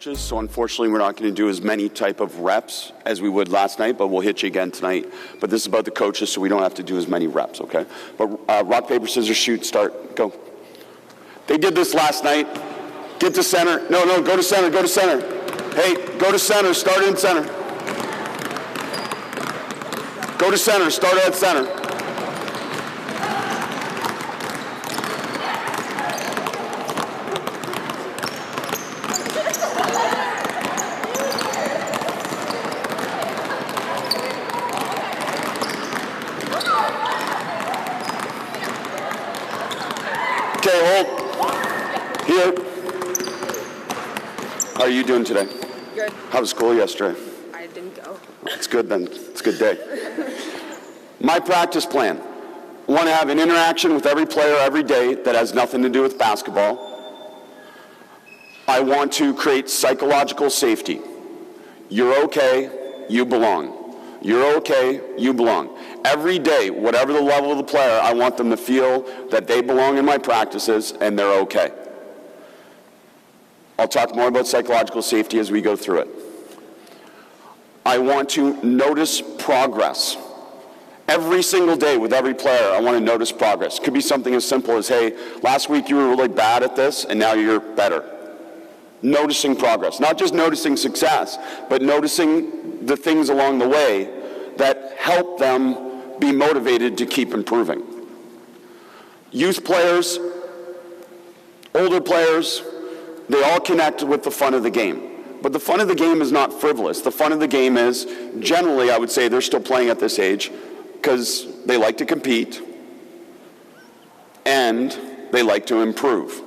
coaches, so unfortunately we're not going to do as many type of reps as we would last night, but we'll hit you again tonight. But this is about the coaches, so we don't have to do as many reps, okay? But rock, paper, scissors, shoot, start, go. They did this last night. Get to center. No, go to center, go to center. Hey, go to center, start in center. Go to center, start at center. Okay, hold. Here. How are you doing today? Good. How was school yesterday? I didn't go. It's good then. It's a good day. My practice plan. I want to have an interaction with every player every day that has nothing to do with basketball. I want to create psychological safety. You're okay, you belong. You're okay, you belong. Every day, whatever the level of the player, I want them to feel that they belong in my practices and they're okay. I'll talk more about psychological safety as we go through it. I want to notice progress. Every single day with every player, I want to notice progress. It could be something as simple as, hey, last week you were really bad at this and now you're better. Noticing progress. Not just noticing success, but noticing the things along the way that help them be motivated to keep improving. Youth players, older players, they all connect with the fun of the game. But the fun of the game is not frivolous. The fun of the game is, generally, I would say they're still playing at this age because they like to compete and they like to improve.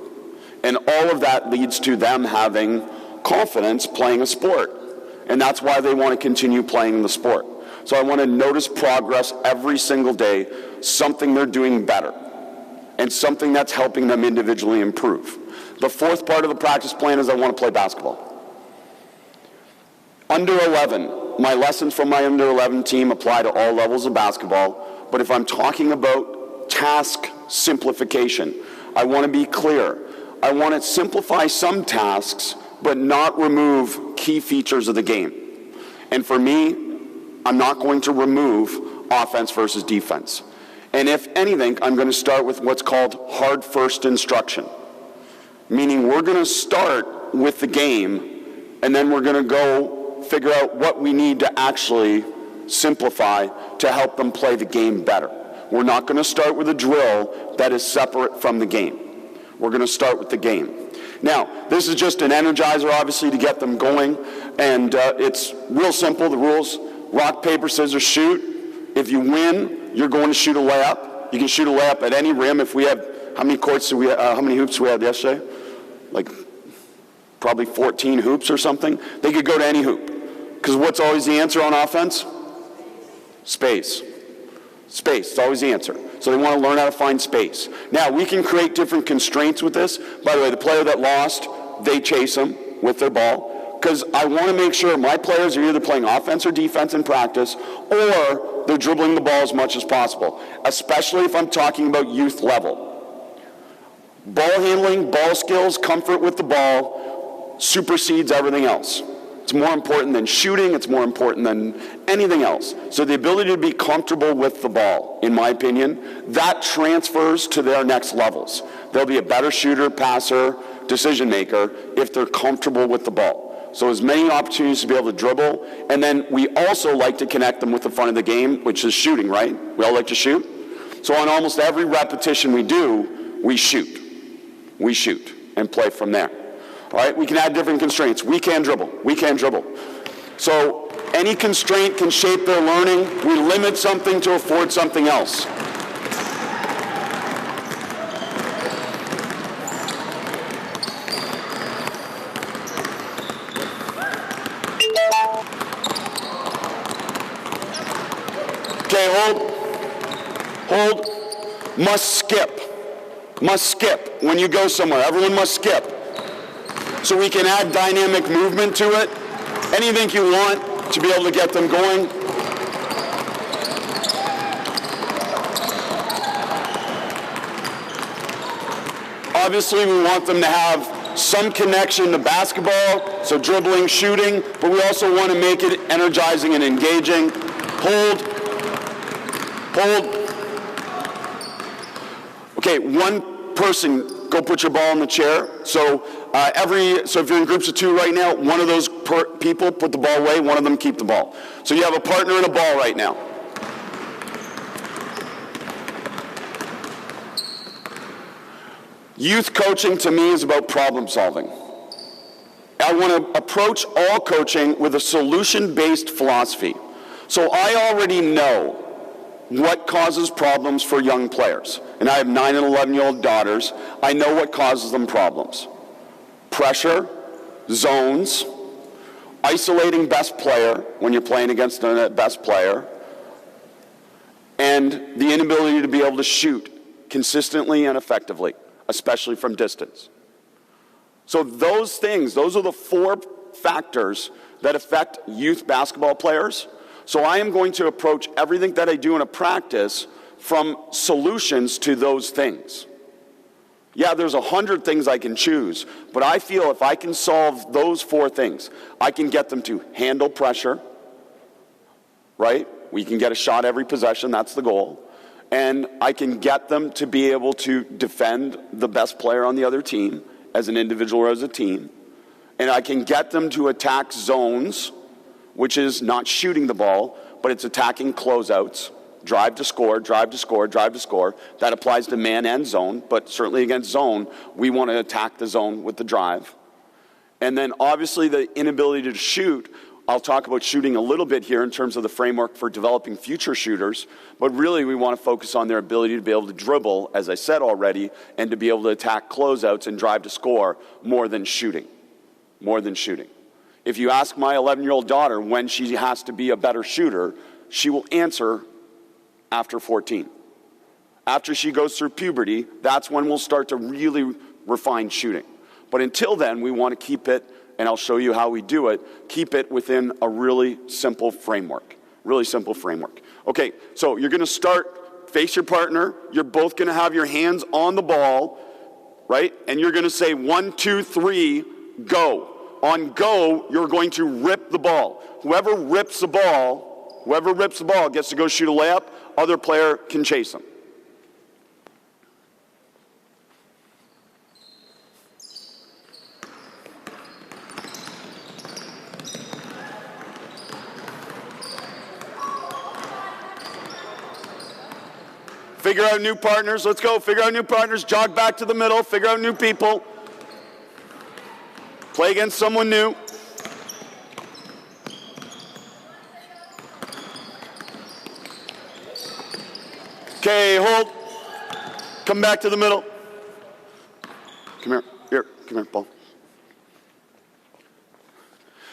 And all of that leads to them having confidence playing a sport. And that's why they want to continue playing the sport. So I want to notice progress every single day, something they're doing better, and something that's helping them individually improve. The fourth part of the practice plan is I want to play basketball. Under 11, my lessons from my under 11 team apply to all levels of basketball, but if I'm talking about task simplification, I want to be clear. I want to simplify some tasks, but not remove key features of the game. And for me, I'm not going to remove offense versus defense. And if anything, I'm going to start with what's called hard first instruction. Meaning we're going to start with the game, and then we're going to go figure out what we need to actually simplify to help them play the game better. We're not going to start with a drill that is separate from the game. We're going to start with the game. Now, this is just an energizer, obviously, to get them going, and it's real simple, the rules. Rock, paper, scissors, shoot. If you win, you're going to shoot a layup. You can shoot a layup at any rim. If we have, how many hoops we had yesterday? Like probably 14 hoops or something. They could go to any hoop. Because what's always the answer on offense? Space. Space, it's always the answer. So they want to learn how to find space. Now, we can create different constraints with this. By the way, the player that lost, they chase them with their ball. Because I want to make sure my players are either playing offense or defense in practice, or they're dribbling the ball as much as possible, especially if I'm talking about youth level. Ball handling, ball skills, comfort with the ball supersedes everything else. It's more important than shooting. It's more important than anything else. So the ability to be comfortable with the ball, in my opinion, that transfers to their next levels. They'll be a better shooter, passer, decision maker if they're comfortable with the ball. So as many opportunities to be able to dribble, and then we also like to connect them with the fun of the game, which is shooting, right? We all like to shoot. So on almost every repetition we do, we shoot. We shoot and play from there. All right, we can add different constraints. We can dribble. We can dribble. So any constraint can shape their learning. We limit something to afford something else. Okay, hold, must skip when you go somewhere. Everyone must skip. So we can add dynamic movement to it. Anything you want to be able to get them going. Obviously, we want them to have some connection to basketball, so dribbling, shooting, but we also want to make it energizing and engaging. Hold. Okay, one person, go put your ball in the chair. So if you're in groups of 2 right now, one of those people put the ball away, one of them keep the ball. So you have a partner and a ball right now. Youth coaching to me is about problem solving. I want to approach all coaching with a solution-based philosophy. So I already know what causes problems for young players. And I have 9 and 11-year-old daughters. I know what causes them problems. Pressure, zones, isolating best player when you're playing against the best player, and the inability to be able to shoot consistently and effectively, especially from distance. So those things, those are the 4 factors that affect youth basketball players. So I am going to approach everything that I do in a practice from solutions to those things. Yeah, there's 100 things I can choose, but I feel if I can solve those 4 things, I can get them to handle pressure, right? We can get a shot every possession, that's the goal. And I can get them to be able to defend the best player on the other team as an individual or as a team. And I can get them to attack zones, which is not shooting the ball, but it's attacking closeouts, drive to score, drive to score, drive to score. That applies to man and zone, but certainly against zone, we want to attack the zone with the drive. And then obviously the inability to shoot, I'll talk about shooting a little bit here in terms of the framework for developing future shooters, but really we want to focus on their ability to be able to dribble, as I said already, and to be able to attack closeouts and drive to score more than shooting. More than shooting. If you ask my 11-year-old daughter when she has to be a better shooter, she will answer after 14. After she goes through puberty, that's when we'll start to really refine shooting. But until then, we want to keep it, and I'll show you how we do it, keep it within a really simple framework. Really simple framework. Okay, so you're going to start, face your partner. You're both going to have your hands on the ball, right? And you're going to say 1, 2, 3, go. On go, you're going to rip the ball. Whoever rips the ball gets to go shoot a layup. Other player can chase them. Figure out new partners. Let's go. Figure out new partners. Jog back to the middle. Figure out new people. Play against someone new. Okay, hold. Come back to the middle. Come here. Here, come here, ball.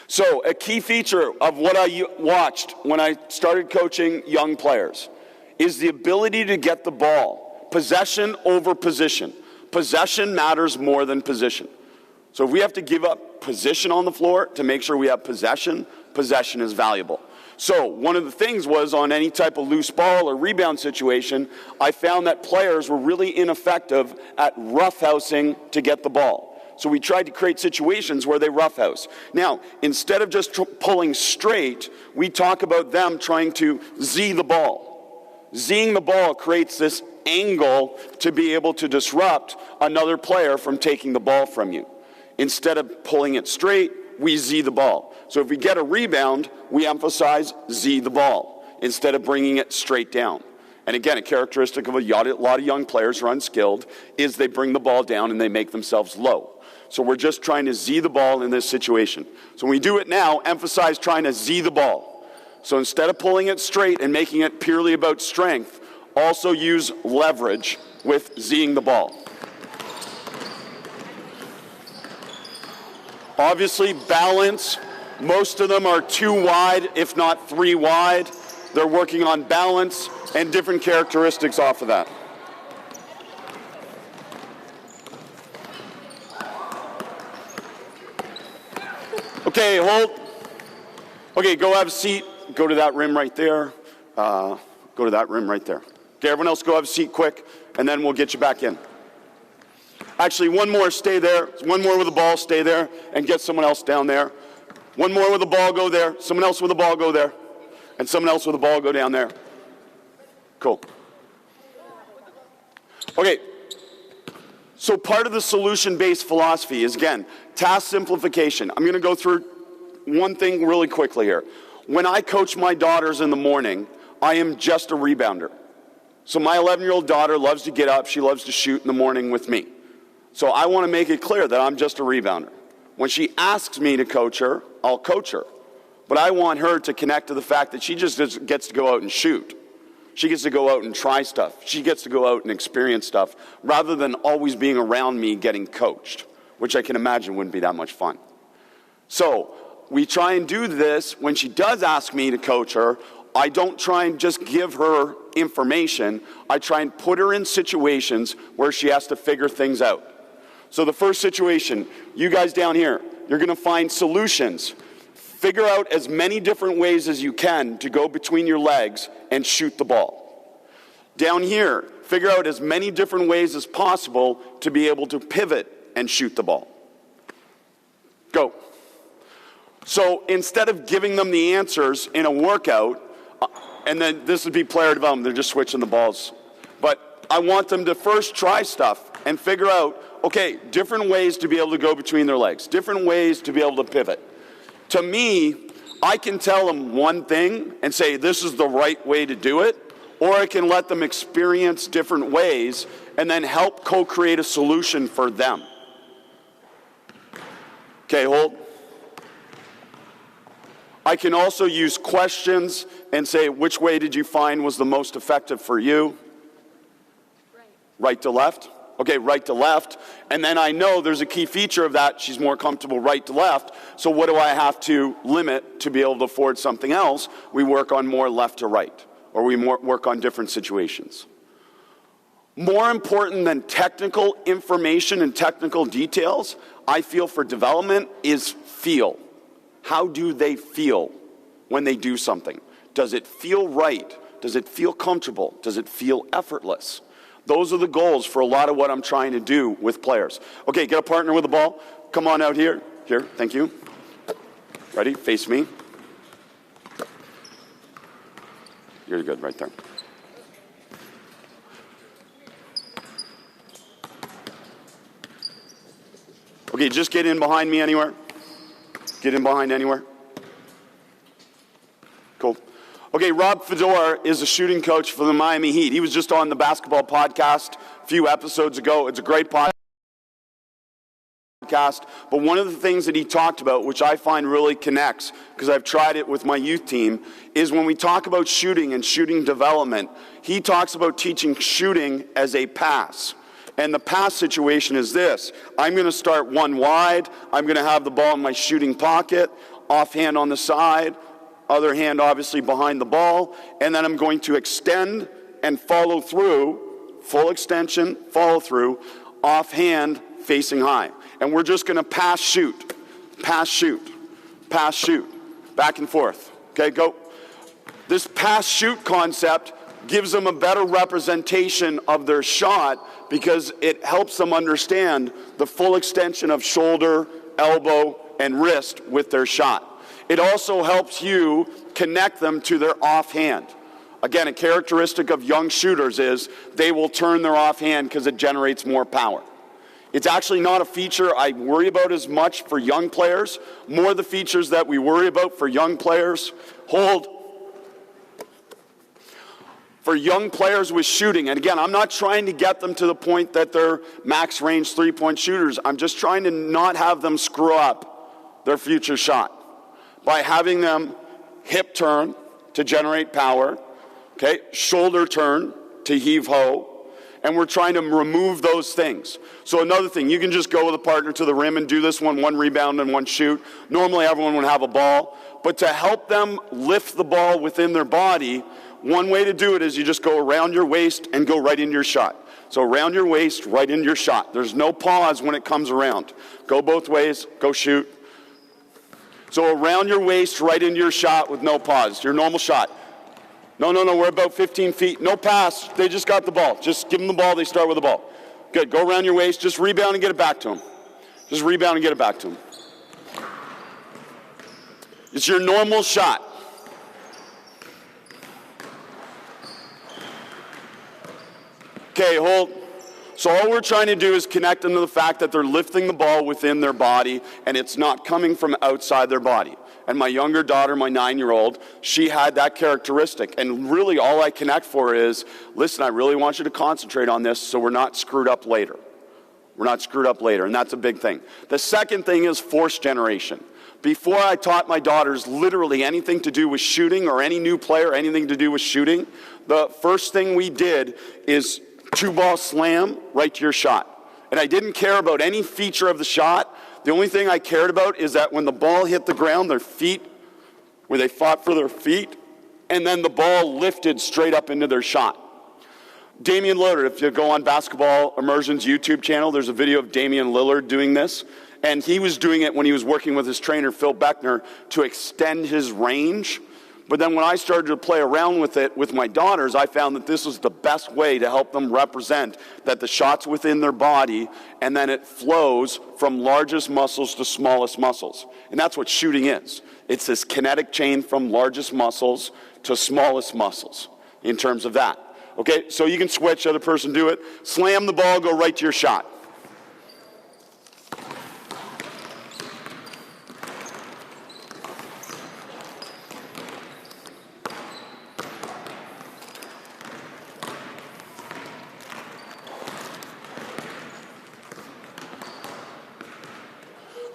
So, a key feature of what I watched when I started coaching young players is the ability to get the ball. Possession over position. Possession matters more than position. So if we have to give up position on the floor to make sure we have possession, possession is valuable. So one of the things was on any type of loose ball or rebound situation, I found that players were really ineffective at roughhousing to get the ball. So we tried to create situations where they roughhouse. Now, instead of just pulling straight, we talk about them trying to Z the ball. Zing the ball creates this angle to be able to disrupt another player from taking the ball from you. Instead of pulling it straight, we Z the ball. So if we get a rebound, we emphasize Z the ball instead of bringing it straight down. And again, a characteristic of a lot of young players who are unskilled is they bring the ball down and they make themselves low. So we're just trying to Z the ball in this situation. So when we do it now, emphasize trying to Z the ball. So instead of pulling it straight and making it purely about strength, also use leverage with Zing the ball. Obviously, balance. Most of them are 2 wide, if not 3 wide. They're working on balance and different characteristics off of that. Okay, hold. Okay, go have a seat. Go to that rim right there. Go to that rim right there. Okay, everyone else go have a seat quick, and then we'll get you back in. Actually, one more, stay there. One more with the ball, stay there, and get someone else down there. One more with the ball, go there. Someone else with the ball, go there. And someone else with the ball, go down there. Cool. Okay. So part of the solution-based philosophy is, again, task simplification. I'm going to go through one thing really quickly here. When I coach my daughters in the morning, I am just a rebounder. So my 11-year-old daughter loves to get up. She loves to shoot in the morning with me. So I want to make it clear that I'm just a rebounder. When she asks me to coach her, I'll coach her. But I want her to connect to the fact that she just gets to go out and shoot. She gets to go out and try stuff. She gets to go out and experience stuff rather than always being around me getting coached, which I can imagine wouldn't be that much fun. So we try and do this. When she does ask me to coach her, I don't try and just give her information. I try and put her in situations where she has to figure things out. So the first situation, you guys down here, you're going to find solutions. Figure out as many different ways as you can to go between your legs and shoot the ball. Down here, figure out as many different ways as possible to be able to pivot and shoot the ball. Go. So instead of giving them the answers in a workout, and then this would be player development, they're just switching the balls. But I want them to first try stuff and figure out, okay, different ways to be able to go between their legs, different ways to be able to pivot. To me, I can tell them one thing and say this is the right way to do it, or I can let them experience different ways and then help co-create a solution for them. Okay, hold. I can also use questions and say which way did you find was the most effective for you? Right to left? Okay, right to left, and then I know there's a key feature of that. She's more comfortable right to left, so what do I have to limit to be able to afford something else? We work on more left to right, or we work on different situations. More important than technical information and technical details, I feel for development is feel. How do they feel when they do something? Does it feel right? Does it feel comfortable? Does it feel effortless? Those are the goals for a lot of what I'm trying to do with players. Okay, get a partner with the ball. Come on out here. Here, thank you. Ready? Face me. You're good right there. Okay, just get in behind me anywhere. Get in behind anywhere. Cool. Okay, Rob Fedor is a shooting coach for the Miami Heat. He was just on the Basketball podcast a few episodes ago. It's a great podcast. But one of the things that he talked about, which I find really connects, because I've tried it with my youth team, is when we talk about shooting and shooting development, he talks about teaching shooting as a pass. And the pass situation is this. I'm going to start one wide. I'm going to have the ball in my shooting pocket, offhand on the side, other hand obviously behind the ball, and then I'm going to extend and follow through, full extension, follow through, offhand facing high. And we're just going to pass, shoot, pass, shoot, pass, shoot, back and forth. Okay, go. This pass, shoot concept gives them a better representation of their shot because it helps them understand the full extension of shoulder, elbow, and wrist with their shot. It also helps you connect them to their offhand. Again, a characteristic of young shooters is they will turn their offhand because it generates more power. It's actually not a feature I worry about as much for young players. More the features that we worry about for young players. Hold. For young players with shooting, and again, I'm not trying to get them to the point that they're max range three-point shooters. I'm just trying to not have them screw up their future shot by having them hip turn to generate power, okay, shoulder turn to heave-ho, and we're trying to remove those things. So another thing, you can just go with a partner to the rim and do this one rebound and one shoot. Normally everyone would have a ball, but to help them lift the ball within their body, one way to do it is you just go around your waist and go right into your shot. So around your waist, right into your shot. There's no pause when it comes around. Go both ways, go shoot. So around your waist, right into your shot with no pause. Your normal shot. No, we're about 15 feet. No pass. They just got the ball. Just give them the ball. They start with the ball. Good. Go around your waist. Just rebound and get it back to him. Just rebound and get it back to him. It's your normal shot. Okay, hold. So all we're trying to do is connect them to the fact that they're lifting the ball within their body and it's not coming from outside their body. And my younger daughter, my 9-year-old, she had that characteristic. And really all I connect for is, listen, I really want you to concentrate on this so we're not screwed up later. We're not screwed up later, and that's a big thing. The second thing is force generation. Before I taught my daughters literally anything to do with shooting or any new player, anything to do with shooting, the first thing we did is 2-ball slam right to your shot. And I didn't care about any feature of the shot. The only thing I cared about is that when the ball hit the ground, their feet, where they fought for their feet, and then the ball lifted straight up into their shot. Damian Lillard, if you go on Basketball Immersion's YouTube channel, there's a video of Damian Lillard doing this. And he was doing it when he was working with his trainer, Phil Beckner, to extend his range. But then when I started to play around with it with my daughters, I found that this was the best way to help them represent that the shot's within their body, and then it flows from largest muscles to smallest muscles. And that's what shooting is. It's this kinetic chain from largest muscles to smallest muscles in terms of that. Okay, so you can switch, other person do it. Slam the ball, go right to your shot.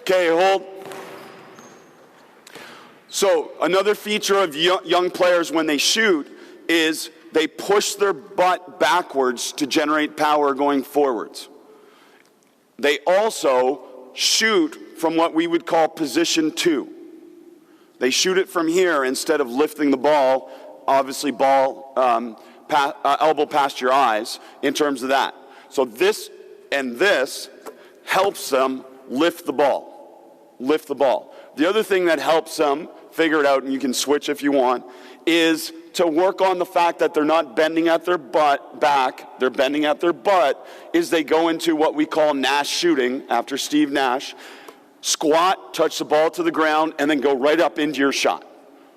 Okay, hold. So another feature of young players when they shoot is they push their butt backwards to generate power going forwards. They also shoot from what we would call position 2. They shoot it from here instead of lifting the ball, obviously ball elbow past your eyes in terms of that. So this and this helps them lift the ball. Lift the ball. The other thing that helps them figure it out, and you can switch if you want, is to work on the fact that they're not bending at their butt back, they're bending at their butt, is they go into what we call Nash shooting, after Steve Nash. Squat, touch the ball to the ground, and then go right up into your shot.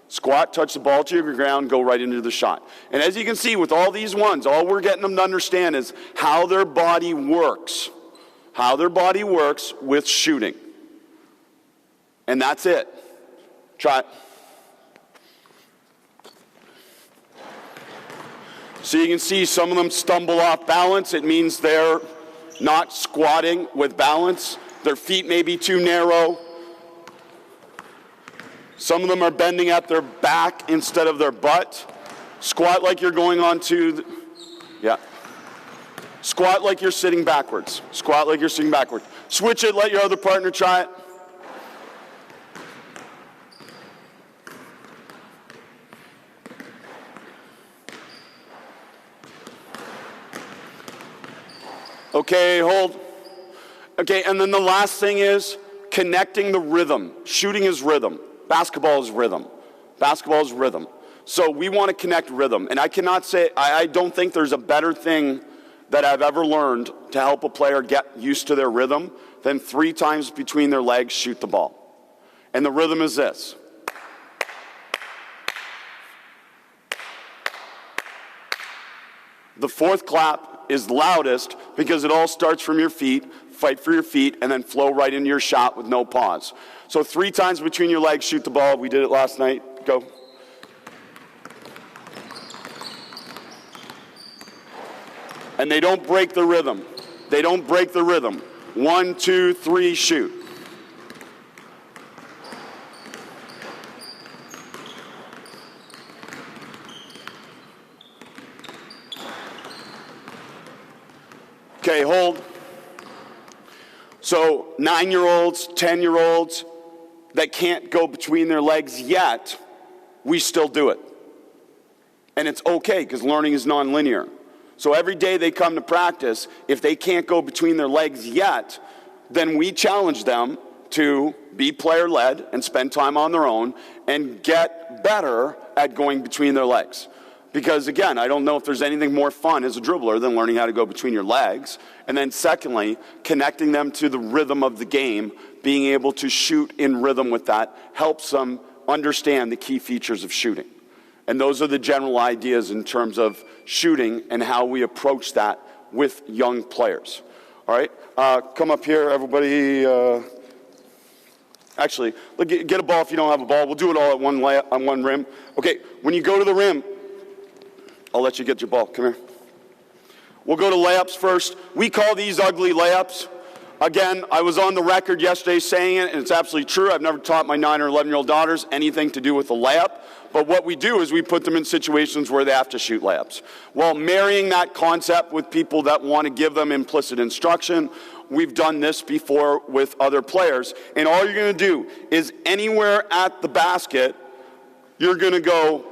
Squat, touch the ball to your ground, go right into the shot. And as you can see with all these ones, all we're getting them to understand is how their body works. How their body works with shooting. And that's it. Try it. So you can see some of them stumble off balance. It means they're not squatting with balance. Their feet may be too narrow. Some of them are bending at their back instead of their butt. Squat like you're going on to, yeah. Squat like you're sitting backwards. Squat like you're sitting backwards. Switch it, let your other partner try it. Okay, hold. Okay, and then the last thing is connecting the rhythm. Shooting is rhythm. Basketball is rhythm. Basketball is rhythm. So we want to connect rhythm. And I cannot say, I don't think there's a better thing that I've ever learned to help a player get used to their rhythm than 3 times between their legs, shoot the ball. And the rhythm is this. The 4th clap is loudest because it all starts from your feet, fight for your feet, and then flow right into your shot with no pause. So 3 times between your legs, shoot the ball. We did it last night. Go. And they don't break the rhythm. They don't break the rhythm. 1, 2, 3, shoot. Okay, hold. So 9-year-olds, 10-year-olds that can't go between their legs yet, we still do it. And it's okay because learning is nonlinear. So every day they come to practice, if they can't go between their legs yet, then we challenge them to be player-led and spend time on their own and get better at going between their legs. Because again, I don't know if there's anything more fun as a dribbler than learning how to go between your legs. And then secondly, connecting them to the rhythm of the game, being able to shoot in rhythm with that helps them understand the key features of shooting. And those are the general ideas in terms of shooting and how we approach that with young players. All right, come up here, everybody. Actually, get a ball if you don't have a ball. We'll do it all at on one rim. Okay, when you go to the rim, I'll let you get your ball. Come here. We'll go to layups first. We call these ugly layups. Again, I was on the record yesterday saying it, and it's absolutely true. I've never taught my 9 or 11-year-old daughters anything to do with a layup. But what we do is we put them in situations where they have to shoot layups. While marrying that concept with people that want to give them implicit instruction, we've done this before with other players. And all you're going to do is anywhere at the basket, you're going to go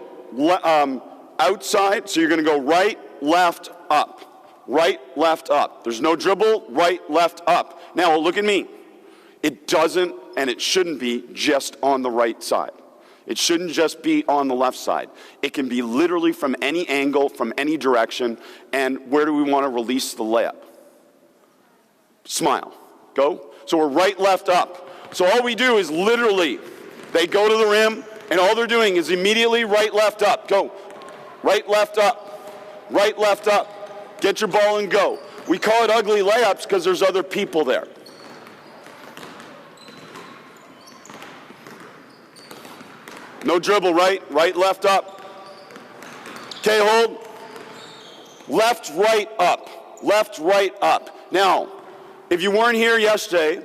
outside. So you're going to go right, left, up. Right, left, up. There's no dribble, right, left, up. Now, look at me. It doesn't and it shouldn't be just on the right side. It shouldn't just be on the left side. It can be literally from any angle, from any direction. And where do we want to release the layup? Smile. Go. So we're right, left, up. So all we do is literally, they go to the rim, and all they're doing is immediately right, left, up. Go. Right, left, up. Right, left, up. Get your ball and go. We call it ugly layups because there's other people there. No dribble, right, left, up. Okay, hold. Left, right, up. Left, right, up. Now, if you weren't here yesterday,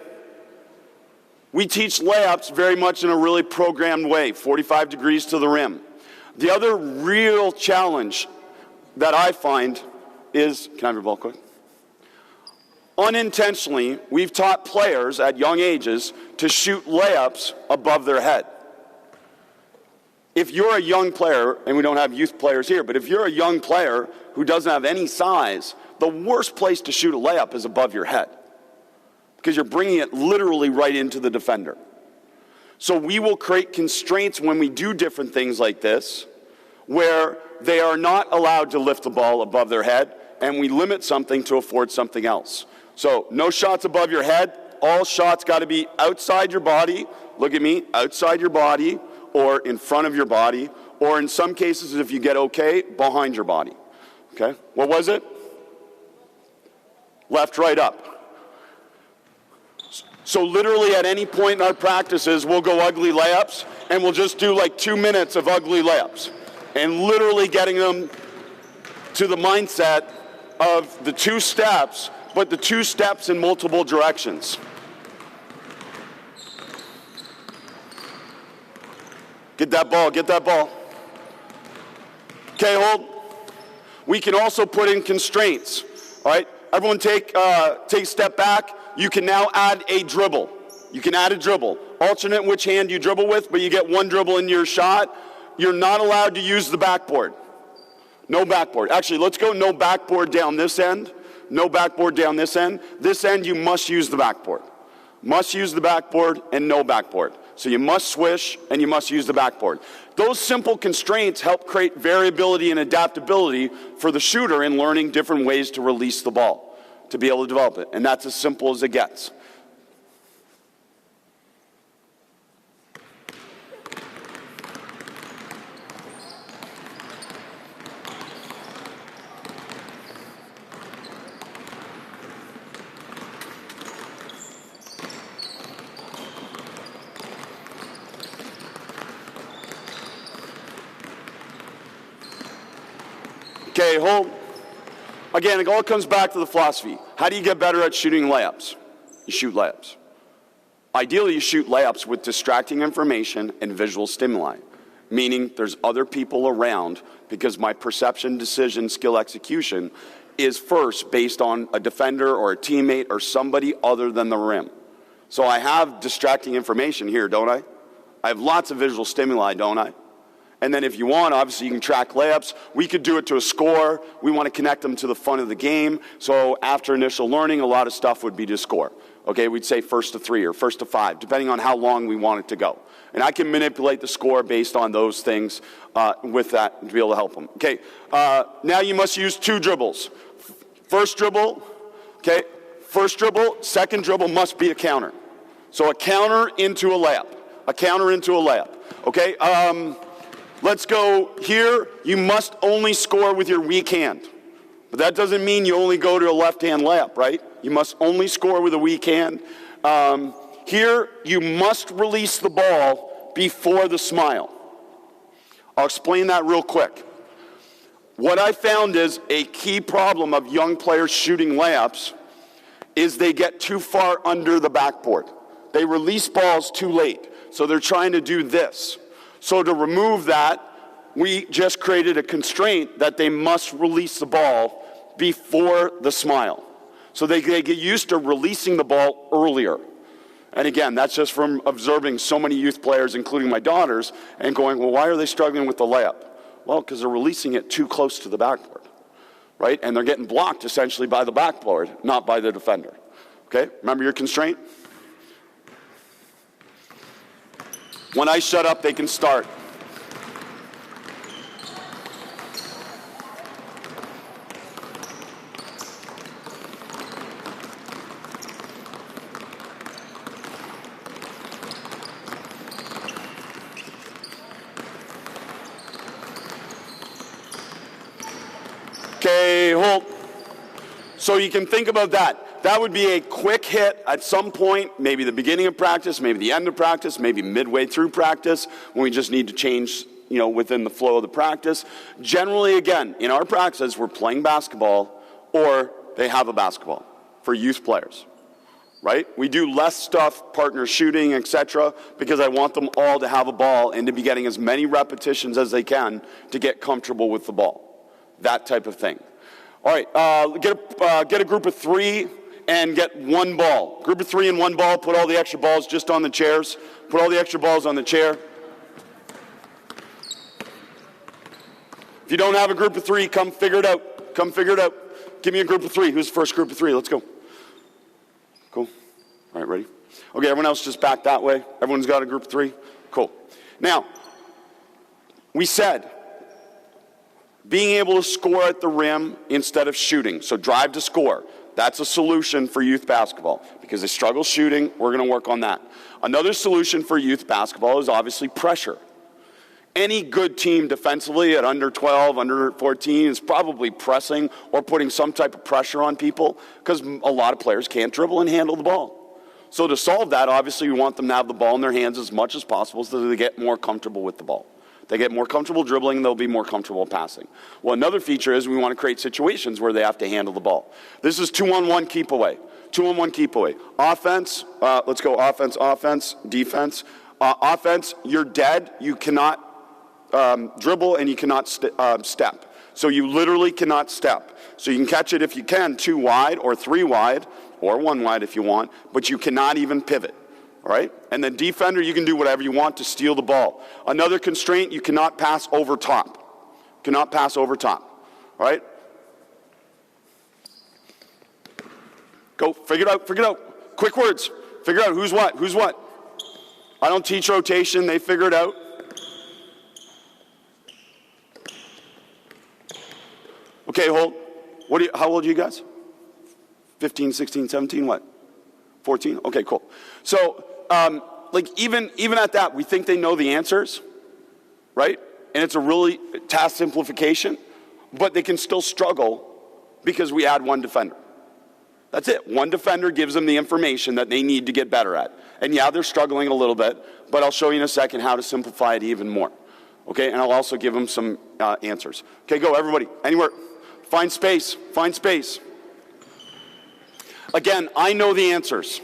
we teach layups very much in a really programmed way, 45 degrees to the rim. The other real challenge that I find is, can I have your ball quick? Unintentionally, we've taught players at young ages to shoot layups above their head. If you're a young player, and we don't have youth players here, but if you're a young player who doesn't have any size, the worst place to shoot a layup is above your head because you're bringing it literally right into the defender. So we will create constraints when we do different things like this where they are not allowed to lift the ball above their head, and we limit something to afford something else. So no shots above your head. All shots got to be outside your body. Look at me, outside your body or in front of your body, or in some cases, if you get okay, behind your body. Okay, what was it? Left, right, up. So literally at any point in our practices, we'll go ugly layups, and we'll just do like 2 minutes of ugly layups, and literally getting them to the mindset of the 2 steps, but the 2 steps in multiple directions. Get that ball, get that ball. Okay, hold. We can also put in constraints, all right? Everyone take a step back. You can now add a dribble. You can add a dribble. Alternate which hand you dribble with, but you get 1 dribble in your shot. You're not allowed to use the backboard. No backboard. Actually, let's go no backboard down this end. No backboard down this end. This end, you must use the backboard. Must use the backboard and no backboard. So you must swish and you must use the backboard. Those simple constraints help create variability and adaptability for the shooter in learning different ways to release the ball, to be able to develop it. And that's as simple as it gets. Okay, hold. Again, it all comes back to the philosophy. How do you get better at shooting layups? You shoot layups. Ideally, you shoot layups with distracting information and visual stimuli, meaning there's other people around because my perception, decision, skill, execution is first based on a defender or a teammate or somebody other than the rim. So I have distracting information here, don't I? I have lots of visual stimuli, don't I? And then if you want, obviously you can track layups. We could do it to a score. We want to connect them to the fun of the game. So after initial learning, a lot of stuff would be to score. Okay, we'd say first to 3 or first to 5, depending on how long we want it to go. And I can manipulate the score based on those things with that to be able to help them. Okay, now you must use 2 dribbles. First dribble, okay, first dribble, second dribble must be a counter. So a counter into a layup. A counter into a layup. Okay, let's go here. You must only score with your weak hand. But that doesn't mean you only go to a left-hand layup, right? You must only score with a weak hand. Here, you must release the ball before the smile. I'll explain that real quick. What I found is a key problem of young players shooting layups is they get too far under the backboard. They release balls too late, so they're trying to do this. So to remove that, we just created a constraint that they must release the ball before the smile. So they get used to releasing the ball earlier. And again, that's just from observing so many youth players, including my daughters, and going, well, why are they struggling with the layup? Well, because they're releasing it too close to the backboard, right? And they're getting blocked essentially by the backboard, not by the defender. Okay, remember your constraint? When I shut up, they can start. Okay, hold. So you can think about that. That would be a quick hit at some point, maybe the beginning of practice, maybe the end of practice, maybe midway through practice, when we just need to change, within the flow of the practice. Generally, again, in our practice, we're playing basketball or they have a basketball for youth players, right? We do less stuff, partner shooting, etc., because I want them all to have a ball and to be getting as many repetitions as they can to get comfortable with the ball. That type of thing. All right, get a group of 3 and get 1 ball. Group of 3 and 1 ball, put all the extra balls just on the chairs. Put all the extra balls on the chair. If you don't have a group of 3, come figure it out. Come figure it out. Give me a group of 3. Who's the first group of 3? Let's go. Cool. All right, ready? Okay, everyone else just back that way. Everyone's got a group of 3? Cool. Now, we said being able to score at the rim instead of shooting. So drive to score. That's a solution for youth basketball. Because they struggle shooting, we're going to work on that. Another solution for youth basketball is obviously pressure. Any good team defensively at under 12, under 14 is probably pressing or putting some type of pressure on people because a lot of players can't dribble and handle the ball. So to solve that, obviously we want them to have the ball in their hands as much as possible so that they get more comfortable with the ball. They get more comfortable dribbling, they'll be more comfortable passing. Well, another feature is we want to create situations where they have to handle the ball. This is 2-on-1 keep away. 2-on-1 keep away. Offense, let's go offense, defense. Offense, you're dead. You cannot dribble and you cannot step. So you literally cannot step. So you can catch it if you can 2 wide or 3 wide or 1 wide if you want, but you cannot even pivot. All right? And then defender, you can do whatever you want to steal the ball. Another constraint, you cannot pass over top. Cannot pass over top. All right? Go, figure it out. Quick words. Figure out who's what. I don't teach rotation, they figure it out. Okay, hold. How old are you guys? 15, 16, 17, what? 14? Okay, cool. So, even at that, we think they know the answers, right? And it's a really task simplification, but they can still struggle because we add 1 defender. That's it. 1 defender gives them the information that they need to get better at. And yeah, they're struggling a little bit, but I'll show you in a second how to simplify it even more. Okay, and I'll also give them some answers. Okay, go, everybody. Anywhere. Find space. Find space. Again, I know the answers.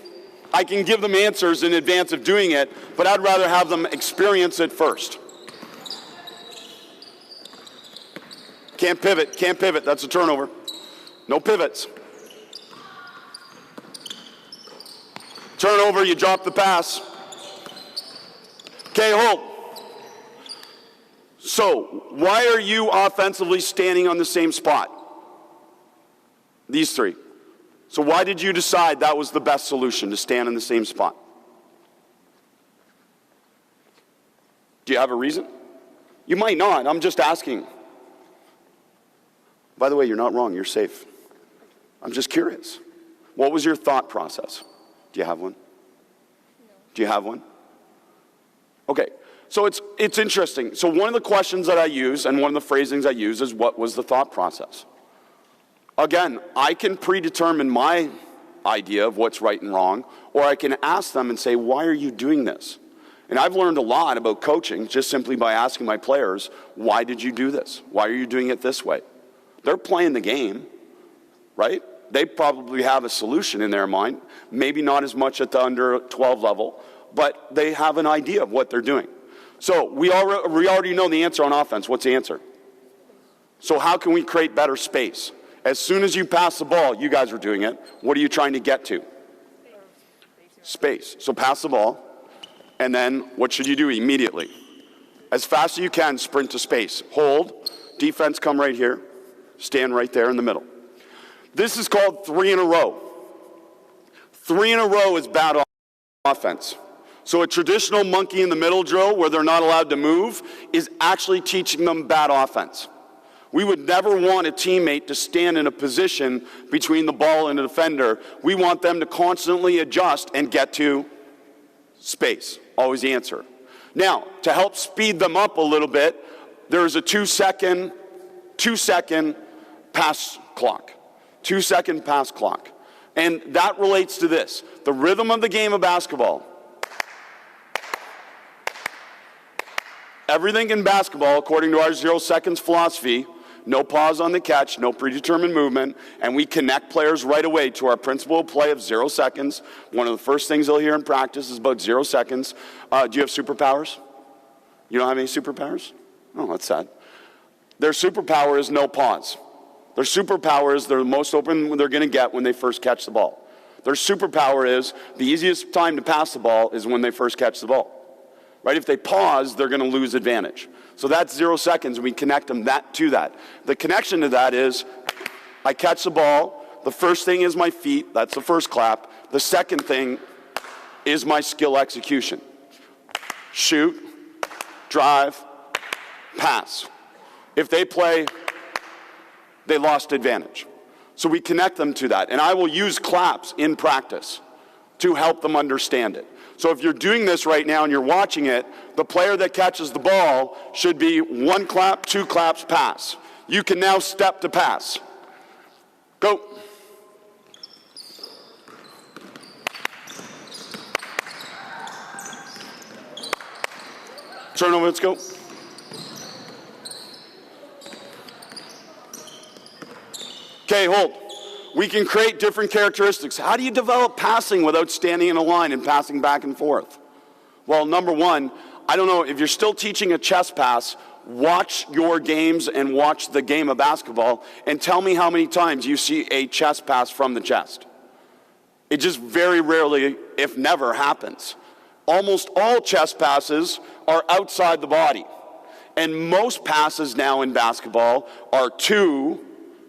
I can give them answers in advance of doing it, but I'd rather have them experience it first. Can't pivot, that's a turnover. No pivots. Turnover, you drop the pass. Okay, hold. So, why are you offensively standing on the same spot? These 3. So why did you decide that was the best solution, to stand in the same spot? Do you have a reason? You might not. I'm just asking. By the way, you're not wrong. You're safe. I'm just curious. What was your thought process? Do you have one? No. Do you have one? Okay. So it's interesting. So one of the questions that I use and one of the phrasings I use is, what was the thought process? Again, I can predetermine my idea of what's right and wrong, or I can ask them and say, why are you doing this? And I've learned a lot about coaching just simply by asking my players, why did you do this? Why are you doing it this way? They're playing the game, right? They probably have a solution in their mind, maybe not as much at the under 12 level, but they have an idea of what they're doing. So we already know the answer on offense. What's the answer? So how can we create better space? As soon as you pass the ball, you guys are doing it, what are you trying to get to? Space. So pass the ball, and then what should you do immediately? As fast as you can, sprint to space. Hold, defense come right here, stand right there in the middle. This is called 3 in a row. 3 in a row is bad offense. So a traditional monkey in the middle drill where they're not allowed to move is actually teaching them bad offense. We would never want a teammate to stand in a position between the ball and the defender. We want them to constantly adjust and get to space. Always the answer. Now, to help speed them up a little bit, there's a 2-second pass clock. 2-second pass clock. And that relates to this. The rhythm of the game of basketball. Everything in basketball, according to our 0 seconds philosophy, no pause on the catch, no predetermined movement, and we connect players right away to our principle of play of 0 seconds. One of the first things they'll hear in practice is about 0 seconds. Do you have superpowers? You don't have any superpowers? Oh, that's sad. Their superpower is no pause. Their superpower is they're the most open they're going to get when they first catch the ball. Their superpower is the easiest time to pass the ball is when they first catch the ball. Right? If they pause, they're going to lose advantage. So that's 0 seconds, and we connect them to that. The connection to that is I catch the ball. The first thing is my feet. That's the first clap. The second thing is my skill execution. Shoot, drive, pass. If they play, they lost advantage. So we connect them to that. And I will use claps in practice to help them understand it. So if you're doing this right now and you're watching it, the player that catches the ball should be 1 clap, 2 claps, pass. You can now step to pass. Go. Turnover, let's go. Okay, hold. We can create different characteristics. How do you develop passing without standing in a line and passing back and forth? Well, number one, I don't know, if you're still teaching a chest pass, watch your games and watch the game of basketball and tell me how many times you see a chest pass from the chest. It just very rarely, if never, happens. Almost all chest passes are outside the body. And most passes now in basketball are 2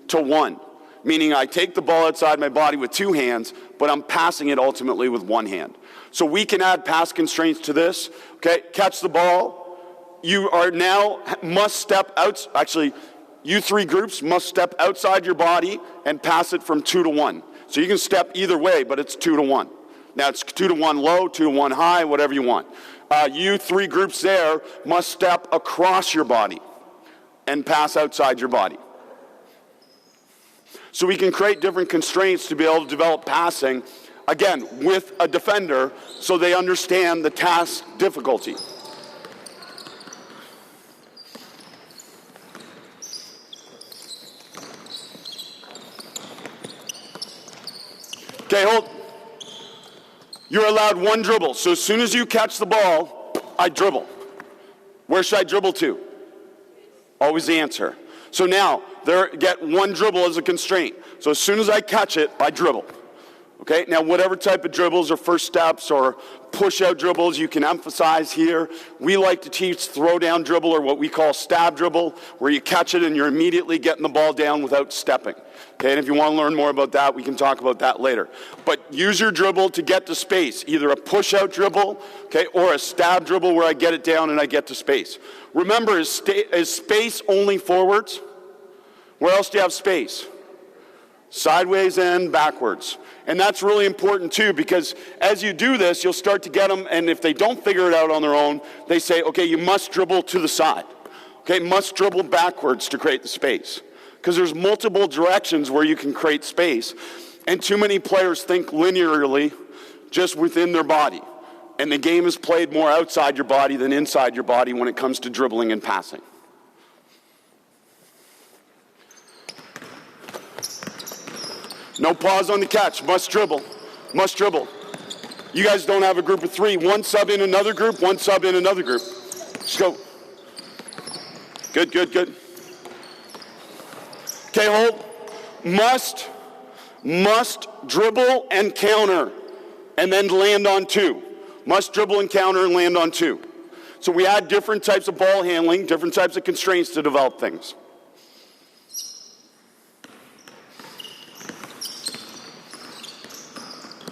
to 1. Meaning I take the ball outside my body with 2 hands, but I'm passing it ultimately with 1 hand. So we can add pass constraints to this. Okay, catch the ball. You are now must step out. Actually, you 3 groups must step outside your body and pass it from 2 to 1. So you can step either way, but it's 2 to 1. Now it's 2 to 1 low, 2 to 1 high, whatever you want. You 3 groups there must step across your body and pass outside your body. So we can create different constraints to be able to develop passing, again, with a defender so they understand the task difficulty. Okay, hold. You're allowed 1 dribble. So as soon as you catch the ball, I dribble. Where should I dribble to? Always the answer. So now, get 1 dribble as a constraint. So as soon as I catch it, I dribble. Okay, now whatever type of dribbles or first steps or push-out dribbles you can emphasize here. We like to teach throw-down dribble, or what we call stab dribble, where you catch it and you're immediately getting the ball down without stepping. Okay, and if you want to learn more about that, we can talk about that later. But use your dribble to get to space, either a push-out dribble, okay, or a stab dribble where I get it down and I get to space. Remember, is space only forwards? Where else do you have space? Sideways and backwards. And that's really important too, because as you do this, you'll start to get them, and if they don't figure it out on their own, they say, okay, you must dribble to the side. Okay, must dribble backwards to create the space. Because there's multiple directions where you can create space, and too many players think linearly just within their body. And the game is played more outside your body than inside your body when it comes to dribbling and passing. No pause on the catch. Must dribble. Must dribble. You guys don't have a group of three. One sub in another group, one sub in another group. Just go. Good, good, good. Okay, hold. Must dribble and counter, and then land on two. Must dribble and counter and land on two. So we add different types of ball handling, different types of constraints to develop things.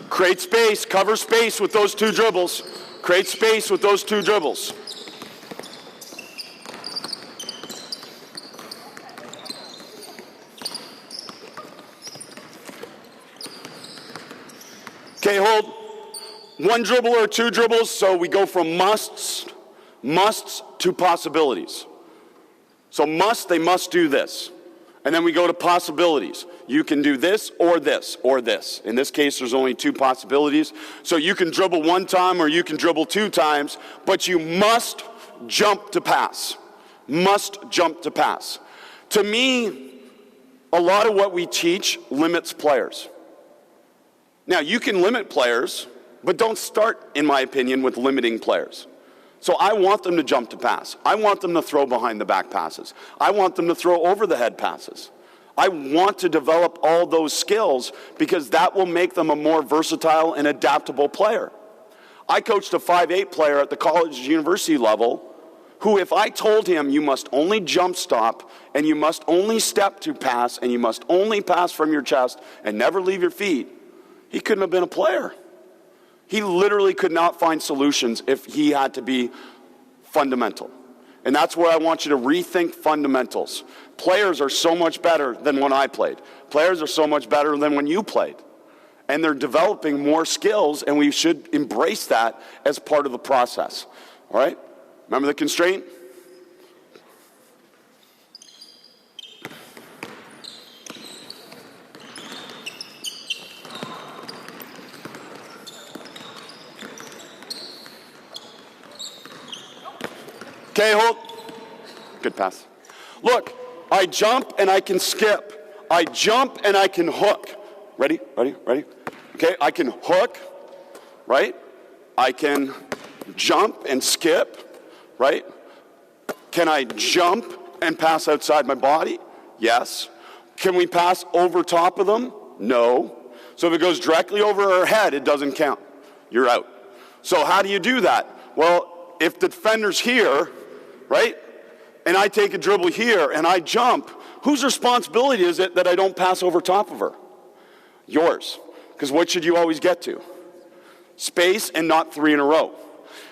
Create space, cover space with those two dribbles. Create space with those two dribbles. Okay, hold. One dribble or two dribbles, so we go from musts to possibilities. So they must do this. And then we go to possibilities. You can do this or this or this. In this case, there's only two possibilities. So you can dribble one time or you can dribble two times, but you must jump to pass. Must jump to pass. To me, a lot of what we teach limits players. Now, you can limit players, but don't start, in my opinion, with limiting players. So I want them to jump to pass. I want them to throw behind the back passes. I want them to throw over the head passes. I want to develop all those skills because that will make them a more versatile and adaptable player. I coached a 5'8" player at the college university level who, if I told him you must only jump stop and you must only step to pass and you must only pass from your chest and never leave your feet, he couldn't have been a player. He literally could not find solutions if he had to be fundamental. And that's where I want you to rethink fundamentals. Players are so much better than when I played. Players are so much better than when you played. And they're developing more skills, and we should embrace that as part of the process. All right? Remember the constraint? Okay, hold. Good pass. Look, I jump and I can skip. I jump and I can hook. Ready? Ready? Ready? Okay, I can hook, right? I can jump and skip, right? Can I jump and pass outside my body? Yes. Can we pass over top of them? No. So if it goes directly over our head, it doesn't count. You're out. So how do you do that? Well, if the defender's here, right, and I take a dribble here and I jump, whose responsibility is it that I don't pass over top of her? Yours. Because what should you always get to? Space and not three in a row.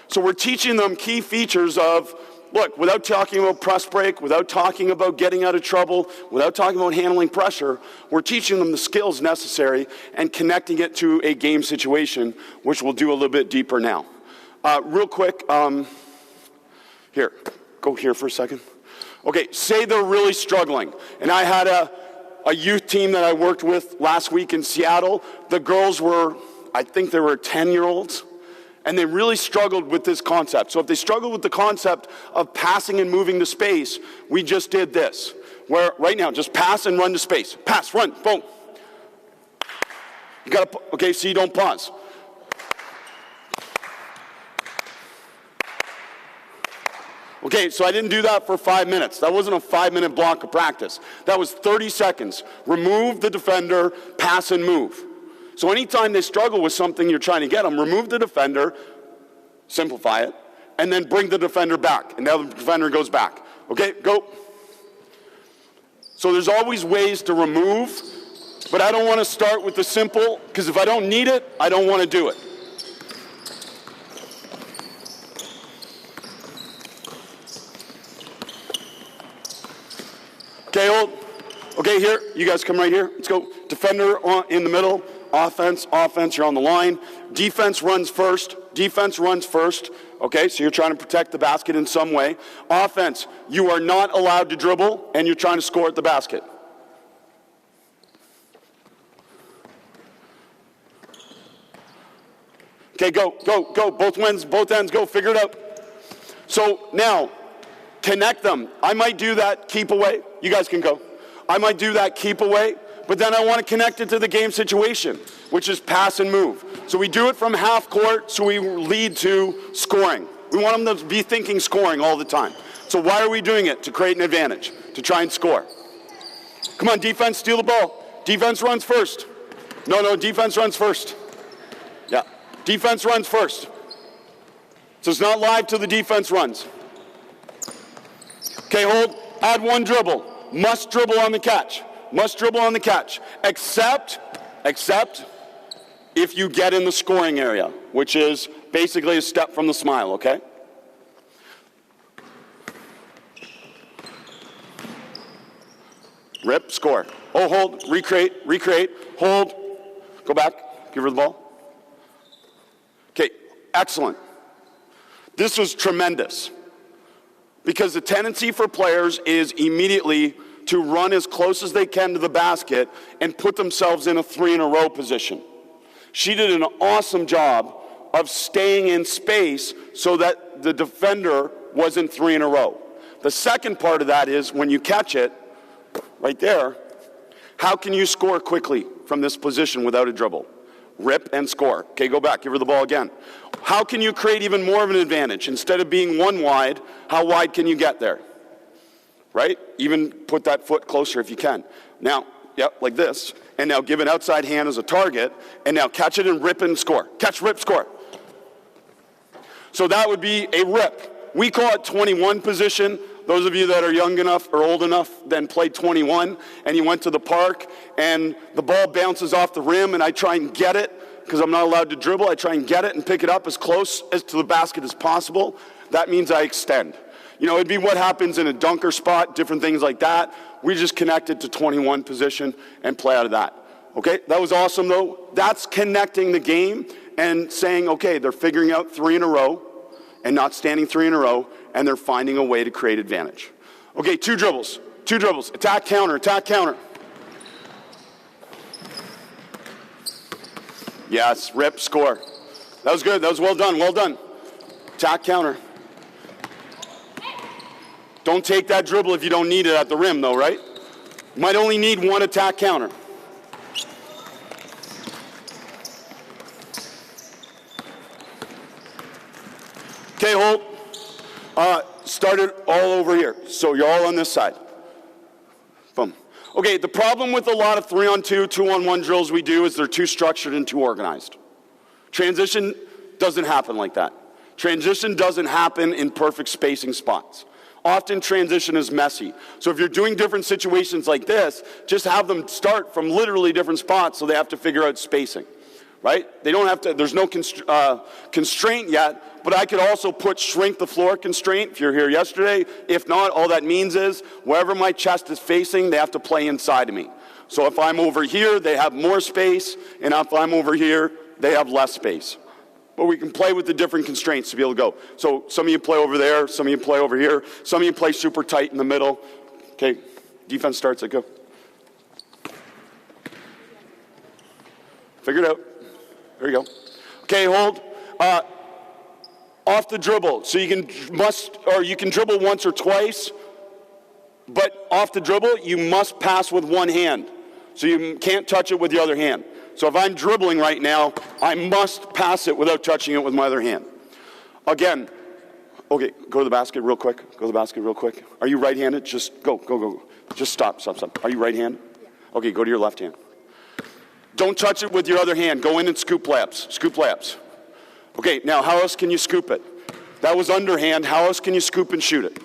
So we're teaching them key features of, look, without talking about press break, without talking about getting out of trouble, without talking about handling pressure, we're teaching them the skills necessary and connecting it to a game situation, which we'll do a little bit deeper now. Real quick, here, go here for a second. Okay, say they're really struggling. And I had a youth team that I worked with last week in Seattle. The girls were, I think they were 10-year-olds. And they really struggled with this concept. So if they struggled with the concept of passing and moving to space, we just did this. Where right now, just pass and run to space. Pass, run, boom. You gotta, okay, so you don't pause. Okay, so I didn't do that for 5 minutes. That wasn't a 5-minute block of practice. That was 30 seconds. Remove the defender, pass and move. So anytime they struggle with something you're trying to get them, remove the defender, simplify it, and then bring the defender back. And now the defender goes back. Okay, go. So there's always ways to remove, but I don't want to start with the simple, because if I don't need it, I don't want to do it. Okay, hold. Okay, here, you guys come right here. Let's go. Defender in the middle. Offense, you're on the line. Defense runs first. Okay, so you're trying to protect the basket in some way. Offense, you are not allowed to dribble, and you're trying to score at the basket. Okay, go. Both ends, go. Figure it out. So now, connect them. I might do that keep away. You guys can go. I might do that keep away, but then I want to connect it to the game situation, which is pass and move. So we do it from half court, so we lead to scoring. We want them to be thinking scoring all the time. So why are we doing it? To create an advantage, to try and score. Come on, defense, steal the ball. Defense runs first. No, defense runs first. Yeah, defense runs first. So it's not live till the defense runs. Okay, hold, add one dribble. Must dribble on the catch. Except if you get in the scoring area, which is basically a step from the smile, okay? Rip, score. Oh, hold, recreate, hold. Go back, give her the ball. Okay, excellent. This was tremendous. Because the tendency for players is immediately to run as close as they can to the basket and put themselves in a 3-in-a-row position. She did an awesome job of staying in space so that the defender wasn't 3 in a row. The second part of that is when you catch it, right there, how can you score quickly from this position without a dribble? Rip and score. Okay, go back, give her the ball again. How can you create even more of an advantage? Instead of being one wide, how wide can you get there? Right? Even put that foot closer if you can. Now, yep, like this. And now give an outside hand as a target. And now catch it and rip and score. Catch, rip, score. So that would be a rip. We call it 21 position. Those of you that are young enough or old enough then played 21 and you went to the park and the ball bounces off the rim and I try and get it because I'm not allowed to dribble. I try and get it and pick it up as close as to the basket as possible. That means I extend. You know, it'd be what happens in a dunker spot, different things like that. We just connect it to 21 position and play out of that. Okay, that was awesome though. That's connecting the game and saying, okay, they're figuring out 3 in a row and not standing 3 in a row, and they're finding a way to create advantage. Okay, two dribbles, attack, counter, attack, counter. Yes, rip, score. That was good, that was well done. Attack, counter. Don't take that dribble if you don't need it at the rim though, right? You might only need one attack, counter. Okay, hold. Start it all over here. So you're all on this side. Boom. Okay, the problem with a lot of 3-on-2, 2-on-1 drills we do is they're too structured and too organized. Transition doesn't happen like that. Transition doesn't happen in perfect spacing spots. Often transition is messy. So if you're doing different situations like this, just have them start from literally different spots so they have to figure out spacing. Right? They don't have to, there's no constraint yet, but I could also put shrink the floor constraint if you're here yesterday. If not, all that means is wherever my chest is facing, they have to play inside of me. So if I'm over here, they have more space, and if I'm over here, they have less space. But we can play with the different constraints to be able to go. So some of you play over there, some of you play over here, some of you play super tight in the middle. Okay, defense starts, go. Figure it out. There you go. Okay, hold. Off the dribble. So you can dribble once or twice, but off the dribble, you must pass with one hand. So you can't touch it with the other hand. So if I'm dribbling right now, I must pass it without touching it with my other hand. Again, okay, go to the basket real quick. Are you right-handed? Just go. Just stop. Are you right-handed? Yeah. Okay, go to your left hand. Don't touch it with your other hand. Go in and scoop layups. Scoop layups. Okay, now how else can you scoop it? That was underhand. How else can you scoop and shoot it?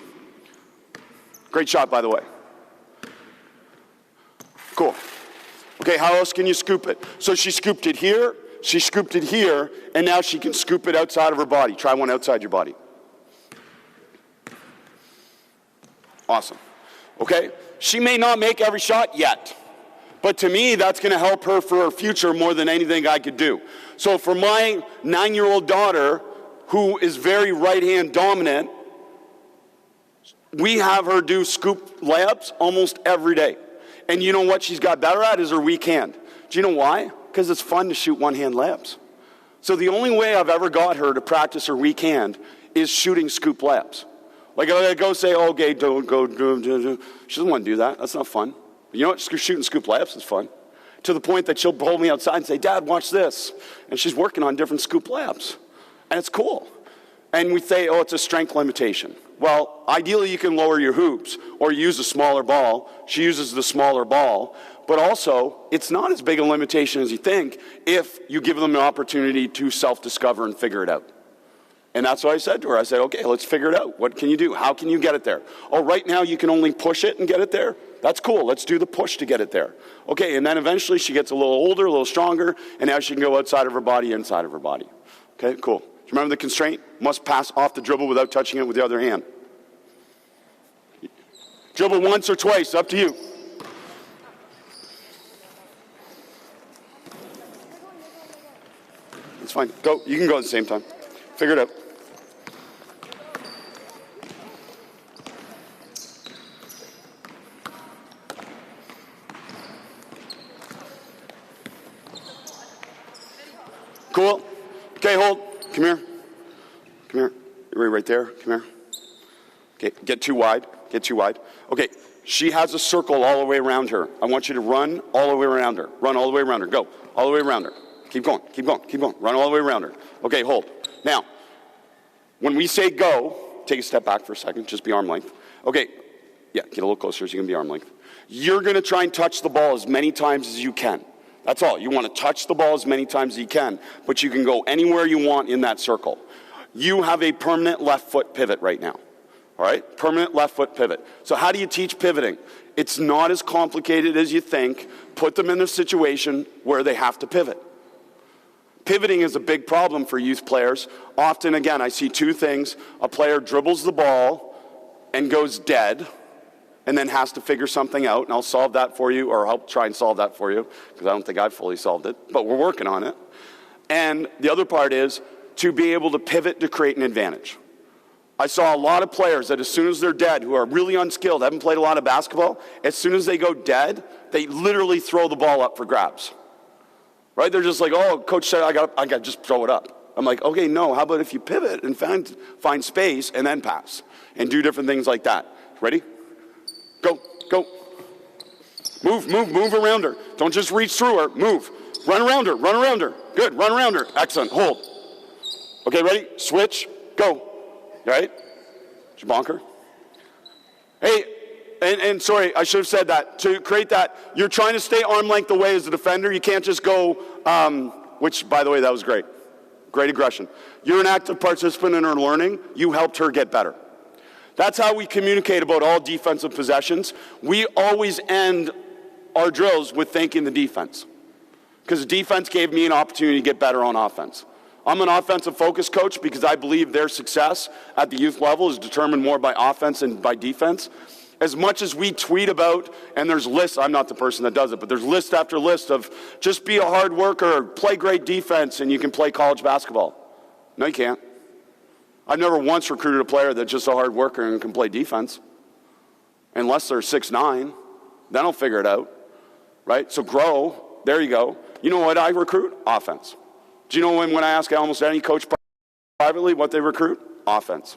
Great shot, by the way. Cool. Okay, how else can you scoop it? So she scooped it here, she scooped it here, and now she can scoop it outside of her body. Try one outside your body. Awesome. Okay, she may not make every shot yet, but to me, that's going to help her for her future more than anything I could do. So for my 9-year-old daughter, who is very right-hand dominant, we have her do scoop layups almost every day. And you know what she's got better at is her weak hand. Do you know why? Because it's fun to shoot one-hand layups. So the only way I've ever got her to practice her weak hand is shooting scoop layups. Like I go say, oh, okay, don't go. She doesn't want to do that. That's not fun. But you know what? Shooting scoop layups is fun. To the point that she'll hold me outside and say, Dad, watch this. And she's working on different scoop layups. And it's cool. And we say, oh, it's a strength limitation. Well, ideally you can lower your hoops or use a smaller ball. She uses the smaller ball. But also, it's not as big a limitation as you think if you give them an opportunity to self-discover and figure it out. And that's what I said to her. I said, okay, let's figure it out. What can you do? How can you get it there? Oh, right now you can only push it and get it there? That's cool. Let's do the push to get it there. Okay, and then eventually she gets a little older, a little stronger, and now she can go outside of her body, inside of her body. Okay, cool. Do you remember the constraint? Must pass off the dribble without touching it with the other hand. Dribble once or twice, up to you. It's fine. Go. You can go at the same time. Figure it out. Cool. Okay, hold. Come here. Come here. You're right there. Come here. Okay, get too wide. Get too wide. Okay, she has a circle all the way around her. I want you to run all the way around her. Run all the way around her. Go. All the way around her. Keep going. Keep going. Keep going. Run all the way around her. Okay, hold. Now, when we say go, take a step back for a second. Just be arm length. Okay, yeah, get a little closer so you can be arm length. You're going to try and touch the ball as many times as you can. That's all. You want to touch the ball as many times as you can, but you can go anywhere you want in that circle. You have a permanent left foot pivot right now. All right? Permanent left foot pivot. So how do you teach pivoting? It's not as complicated as you think. Put them in a situation where they have to pivot. Pivoting is a big problem for youth players. Often, again, I see two things. A player dribbles the ball and goes dead and then has to figure something out, and I'll solve that for you, or help try and solve that for you, because I don't think I've fully solved it, but we're working on it. And the other part is to be able to pivot to create an advantage. I saw a lot of players that as soon as they're dead, who are really unskilled, haven't played a lot of basketball, as soon as they go dead, they literally throw the ball up for grabs. Right? They're just like, oh, coach said I got to just throw it up. I'm like, okay, no, how about if you pivot and find space and then pass and do different things like that. Ready? Go, go. Move, move, move around her. Don't just reach through her. Move. Run around her, run around her. Good, run around her. Excellent, hold. Okay, ready? Switch, go. All right? Did you bonk her? Hey, and sorry, I should have said that. To create that, you're trying to stay arm length away as a defender. You can't just go, which, by the way, that was great. Great aggression. You're an active participant in her learning. You helped her get better. That's how we communicate about all defensive possessions. We always end our drills with thanking the defense, because the defense gave me an opportunity to get better on offense. I'm an offensive focus coach because I believe their success at the youth level is determined more by offense and by defense. As much as we tweet about, and there's lists, I'm not the person that does it, but there's list after list of just be a hard worker, play great defense, and you can play college basketball. No, you can't. I've never once recruited a player that's just a hard worker and can play defense. Unless they're 6'9", then I'll figure it out, right? So grow, there you go. You know what I recruit? Offense. Do you know when I ask almost any coach privately what they recruit? Offense.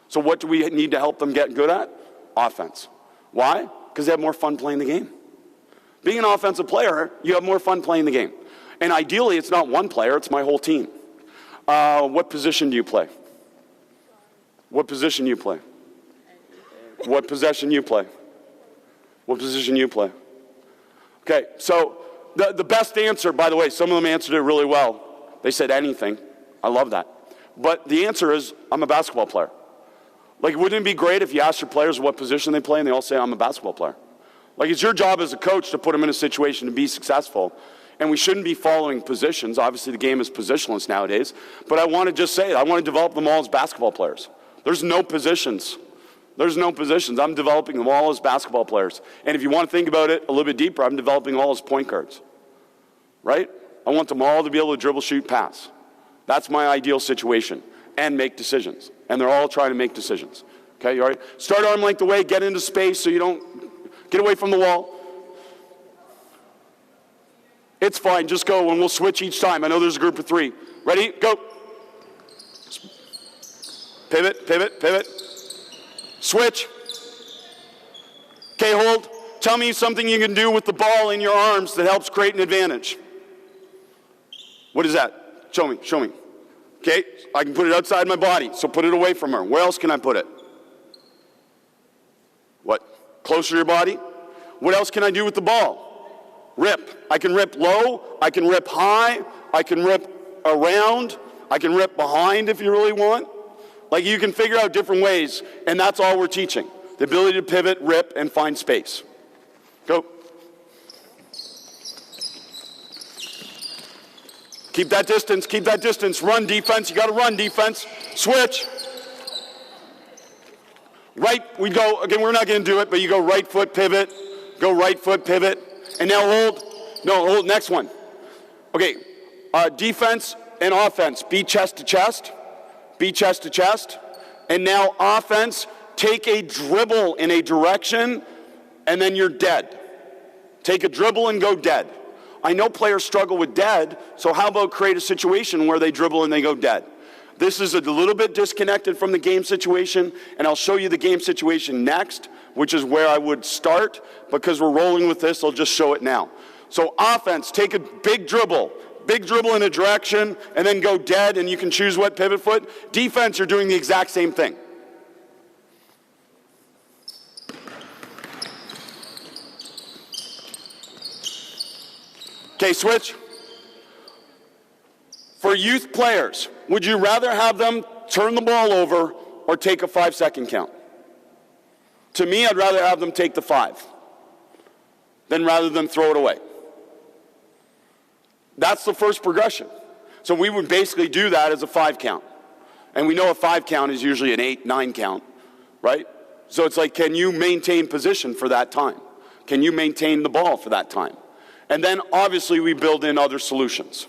So what do we need to help them get good at? Offense. Why? Because they have more fun playing the game. Being an offensive player, you have more fun playing the game. And ideally, it's not one player, it's my whole team. What position do you play? What position you play? What possession you play? What position you play? Okay, so the best answer, by the way, some of them answered it really well. They said anything. I love that. But the answer is, I'm a basketball player. Like, wouldn't it be great if you asked your players what position they play and they all say, I'm a basketball player? Like, it's your job as a coach to put them in a situation to be successful. And we shouldn't be following positions. Obviously, the game is positionless nowadays. But I want to just say it. I want to develop them all as basketball players. There's no positions. There's no positions. I'm developing them all as basketball players. And if you want to think about it a little bit deeper, I'm developing them all as point guards. Right? I want them all to be able to dribble, shoot, pass. That's my ideal situation. And make decisions. And they're all trying to make decisions. Okay, you all right? Start arm length away, get into space so you don't get away from the wall. It's fine, just go and we'll switch each time. I know there's a group of 3. Ready? Go. Pivot, pivot, pivot. Switch. Okay, hold. Tell me something you can do with the ball in your arms that helps create an advantage. What is that? Show me, show me. Okay, I can put it outside my body, so put it away from her. Where else can I put it? What? Closer to your body? What else can I do with the ball? Rip. I can rip low, I can rip high, I can rip around, I can rip behind if you really want. Like, you can figure out different ways, and that's all we're teaching. The ability to pivot, rip, and find space. Go. Keep that distance, keep that distance. Run defense, you gotta run defense. Switch. Right, we go, again, we're not gonna do it, but you go right foot pivot, go right foot pivot. And now hold. No, hold. Next one. Okay. Defense and offense. Be chest to chest. Be chest to chest. And now offense. Take a dribble in a direction, and then you're dead. Take a dribble and go dead. I know players struggle with dead, so how about create a situation where they dribble and they go dead? This is a little bit disconnected from the game situation, and I'll show you the game situation next, which is where I would start. Because we're rolling with this, I'll just show it now. So offense, take a big dribble in a direction, and then go dead, and you can choose what pivot foot. Defense, you're doing the exact same thing. Okay, switch. For youth players, would you rather have them turn the ball over or take a 5-second count? To me, I'd rather have them take the 5 than rather than throw it away. That's the first progression. So we would basically do that as a 5 count. And we know a 5 count is usually an 8, 9 count, right? So it's like, can you maintain position for that time? Can you maintain the ball for that time? And then obviously we build in other solutions,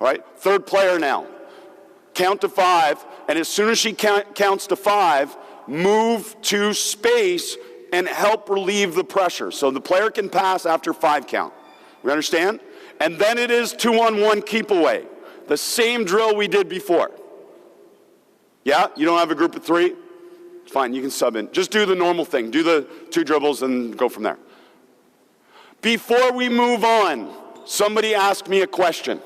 all right? Third player now. Count to 5, and as soon as she counts to 5, move to space and help relieve the pressure. So the player can pass after 5 count. We understand? And then it is 2-on-1 keep away. The same drill we did before. Yeah? You don't have a group of 3? Fine, you can sub in. Just do the normal thing. Do the 2 dribbles and go from there. Before we move on, somebody asked me a question.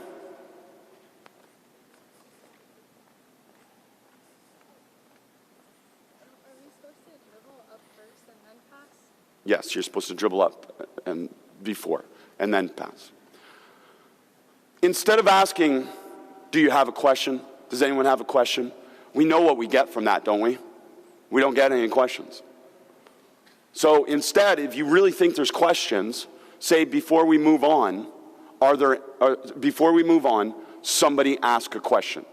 Yes, you're supposed to dribble up and before, and then pass. Instead of asking, do you have a question? Does anyone have a question? We know what we get from that, don't we? We don't get any questions. So instead, if you really think there's questions, say before we move on, somebody ask a question.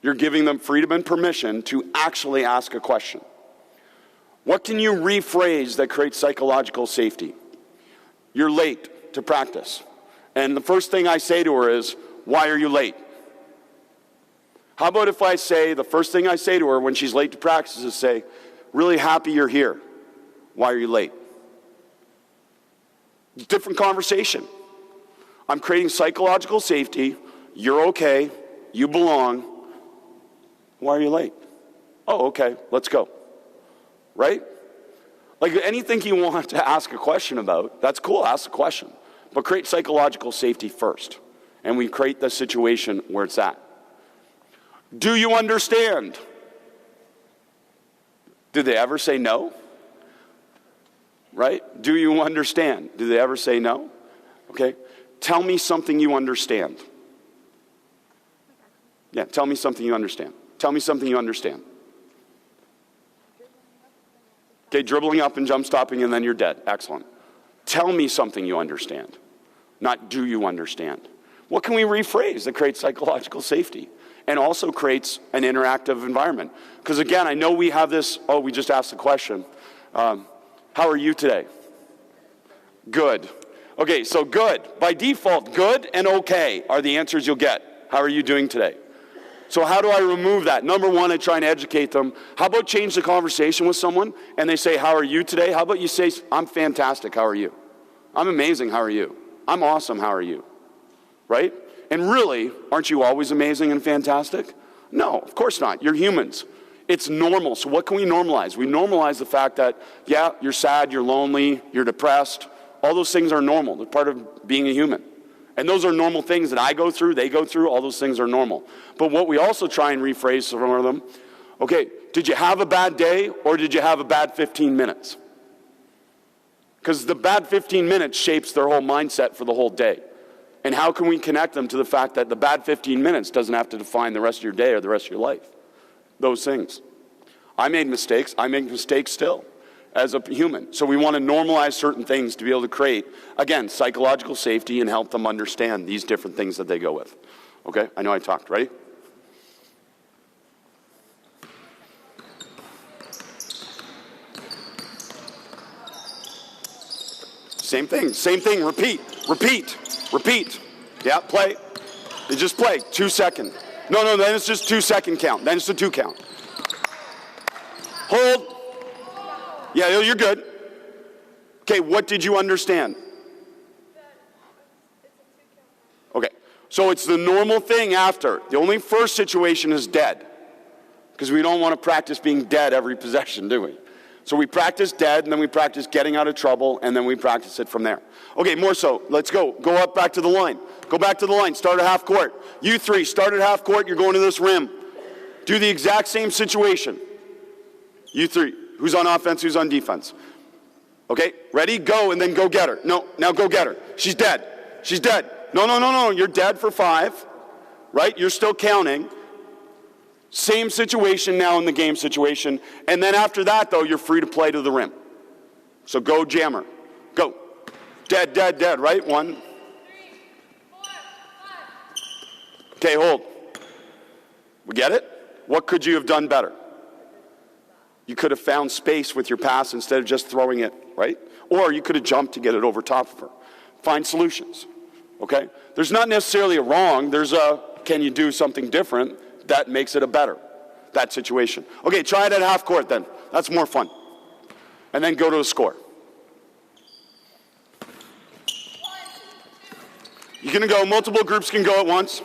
You're giving them freedom and permission to actually ask a question. What can you rephrase that creates psychological safety? You're late to practice. And the first thing I say to her is, why are you late? How about if I say, the first thing I say to her when she's late to practice is say, really happy you're here. Why are you late? Different conversation. I'm creating psychological safety. You're okay. You belong. Why are you late? Oh, okay. Let's go. Right? Like anything you want to ask a question about, that's cool. Ask a question. But create psychological safety first. And we create the situation where it's at. Do you understand? Did they ever say no? Right? Do you understand? Did they ever say no? Okay. Tell me something you understand. Yeah, tell me something you understand. Tell me something you understand. Okay, dribbling up and jump stopping and then you're dead. Excellent. Tell me something you understand. Not do you understand. What can we rephrase that creates psychological safety and also creates an interactive environment? Because again, I know we have this, oh, we just asked the question. How are you today? Good. Okay, so good. By default, good and okay are the answers you'll get. How are you doing today? So how do I remove that? Number one, I try and educate them. How about change the conversation with someone and they say, how are you today? How about you say, I'm fantastic, how are you? I'm amazing, how are you? I'm awesome, how are you? Right? And really, aren't you always amazing and fantastic? No, of course not. You're humans. It's normal. So what can we normalize? We normalize the fact that, yeah, you're sad, you're lonely, you're depressed. All those things are normal. They're part of being a human. And those are normal things that I go through, they go through, all those things are normal. But what we also try and rephrase from them, okay, did you have a bad day or did you have a bad 15 minutes? Because the bad 15 minutes shapes their whole mindset for the whole day. And how can we connect them to the fact that the bad 15 minutes doesn't have to define the rest of your day or the rest of your life? Those things. I made mistakes. I make mistakes still as a human. So we want to normalize certain things to be able to create, again, psychological safety and help them understand these different things that they go with. Okay? I know I talked. Ready? Same thing, repeat. Yeah, play. You just play, 2 seconds. No, then it's just 2 second count. Then it's a 2 count. Hold. Yeah, you're good. Okay, what did you understand? Okay, so it's the normal thing after. The only first situation is dead. Because we don't want to practice being dead every possession, do we? So we practice dead, and then we practice getting out of trouble, and then we practice it from there. Okay, more so. Let's go. Go up back to the line. Go back to the line. Start at half court. You three, start at half court. You're going to this rim. Do the exact same situation. You three. Who's on offense? Who's on defense? Okay, ready? Go, and then go get her. No, now go get her. She's dead. She's dead. No. You're dead for 5. Right? You're still counting. Same situation now in the game situation. And then after that, though, you're free to play to the rim. So go jammer. Go. Dead, right? 1. Okay, hold. We get it? What could you have done better? You could have found space with your pass instead of just throwing it, right? Or you could have jumped to get it over top of her. Find solutions, okay? There's not necessarily a wrong. There's a, can you do something different that makes it a better, that situation. Okay, try it at half court then. That's more fun. And then go to the score. You can go, multiple groups can go at once.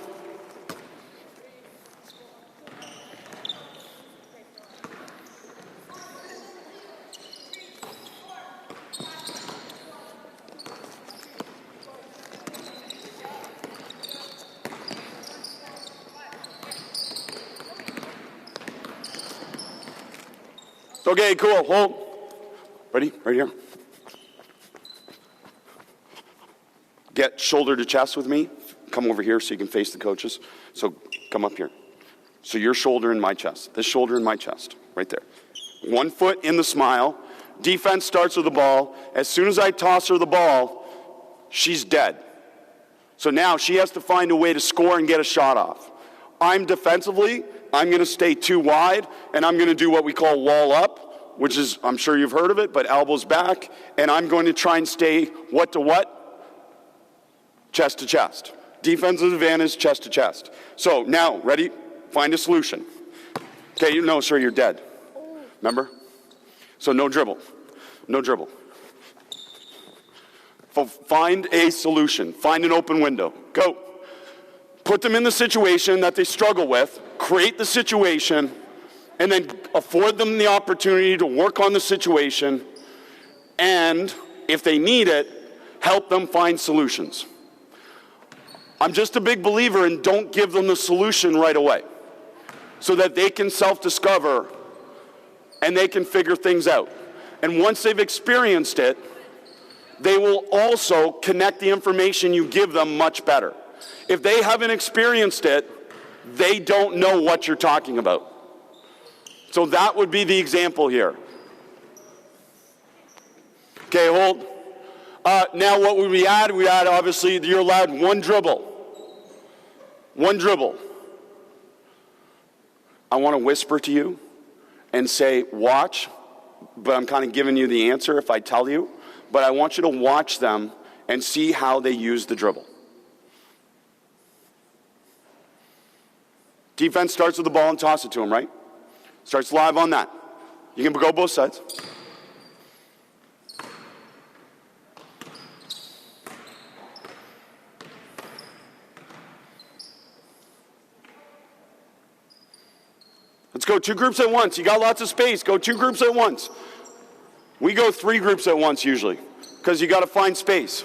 Okay, cool. Hold. Ready? Right here. Get shoulder to chest with me. Come over here so you can face the coaches. So come up here. So your shoulder in my chest. This shoulder in my chest. Right there. 1 foot in the smile. Defense starts with the ball. As soon as I toss her the ball, she's dead. So now she has to find a way to score and get a shot off. I'm defensively, I'm going to stay too wide, and I'm going to do what we call wall up, which is, I'm sure you've heard of it, but elbows back, and I'm going to try and stay what to what? Chest to chest. Defensive advantage, chest to chest. So now, ready? Find a solution. Okay, no, sir, you're dead. Remember? So no dribble. No dribble. Find a solution. Find an open window. Go. Put them in the situation that they struggle with, create the situation, and then afford them the opportunity to work on the situation, and if they need it, help them find solutions. I'm just a big believer in don't give them the solution right away, so that they can self-discover and they can figure things out. And once they've experienced it, they will also connect the information you give them much better. If they haven't experienced it, they don't know what you're talking about. So that would be the example here. Okay, hold. Now what would we add? We add, obviously, you're allowed one dribble. One dribble. I want to whisper to you and say, watch, but I'm kind of giving you the answer if I tell you, but I want you to watch them and see how they use the dribble. Defense starts with the ball and toss it to him, right? Starts live on that. You can go both sides. Let's go 2 groups at once. You got lots of space. Go 2 groups at once. We go 3 groups at once usually because you got to find space.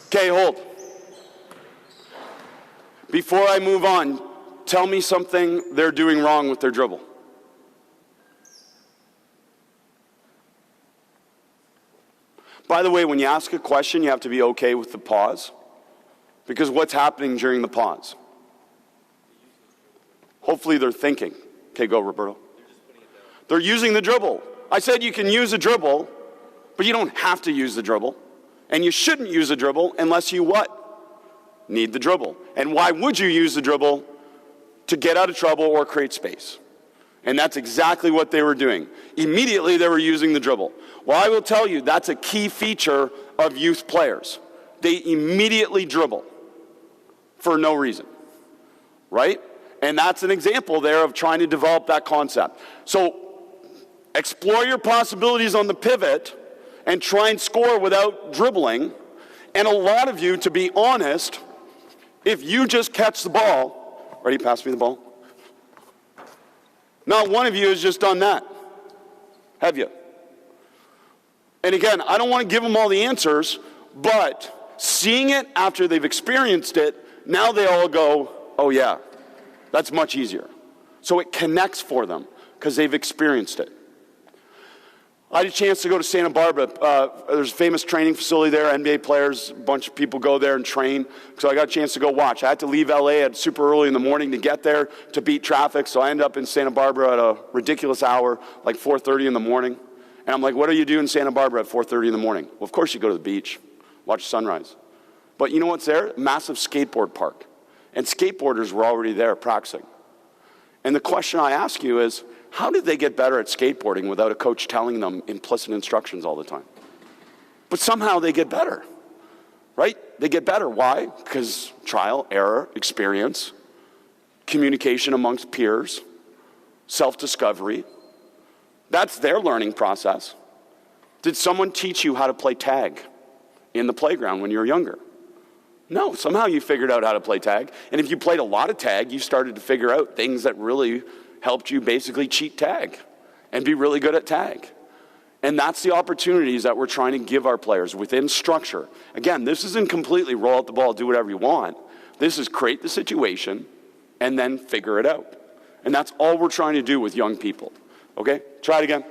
Okay, hold. Before I move on, tell me something they're doing wrong with their dribble. By the way, when you ask a question, you have to be okay with the pause, because what's happening during the pause? Hopefully they're thinking. Okay, go, Roberto. They're using the dribble. I said you can use a dribble, but you don't have to use the dribble. And you shouldn't use a dribble unless you what? Need the dribble. And why would you use the dribble? To get out of trouble or create space. And that's exactly what they were doing. Immediately they were using the dribble. Well, I will tell you, that's a key feature of youth players. They immediately dribble for no reason, right? And that's an example there of trying to develop that concept. So explore your possibilities on the pivot and try and score without dribbling. And a lot of you, to be honest, if you just catch the ball, ready, pass me the ball. Not one of you has just done that, have you? And again, I don't want to give them all the answers, but seeing it after they've experienced it, now they all go, oh yeah, that's much easier. So it connects for them because they've experienced it. I had a chance to go to Santa Barbara. There's a famous training facility there, NBA players, a bunch of people go there and train. So I got a chance to go watch. I had to leave LA at super early in the morning to get there to beat traffic. So I ended up in Santa Barbara at a ridiculous hour, like 4:30 in the morning. And I'm like, what do you do in Santa Barbara at 4:30 in the morning? Well, of course you go to the beach, watch sunrise. But you know what's there? A massive skateboard park. And skateboarders were already there practicing. And the question I ask you is, how did they get better at skateboarding without a coach telling them implicit instructions all the time? But somehow they get better, right? They get better. Why? Because trial, error, experience, communication amongst peers, self-discovery. That's their learning process. Did someone teach you how to play tag in the playground when you were younger? No, somehow you figured out how to play tag. And if you played a lot of tag, you started to figure out things that really helped you basically cheat tag and be really good at tag. And that's the opportunities that we're trying to give our players within structure. Again, this isn't completely roll out the ball, do whatever you want. This is create the situation and then figure it out. And that's all we're trying to do with young people. Okay? Try it again.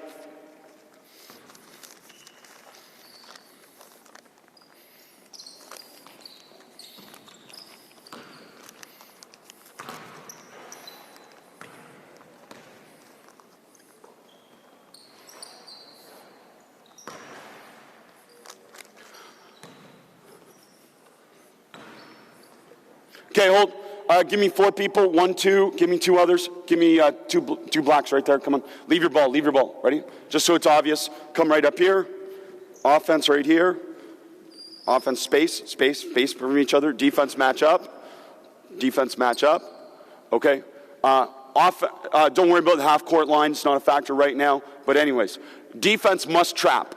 Okay, hold. Give me 4 people. 1, 2. Give me 2 others. Give me two blacks right there. Come on. Leave your ball. Leave your ball. Ready? Just so it's obvious. Come right up here. Offense right here. Offense space from each other. Defense match up. Defense match up. Okay. Don't worry about the half-court line. It's not a factor right now. But anyways, defense must trap.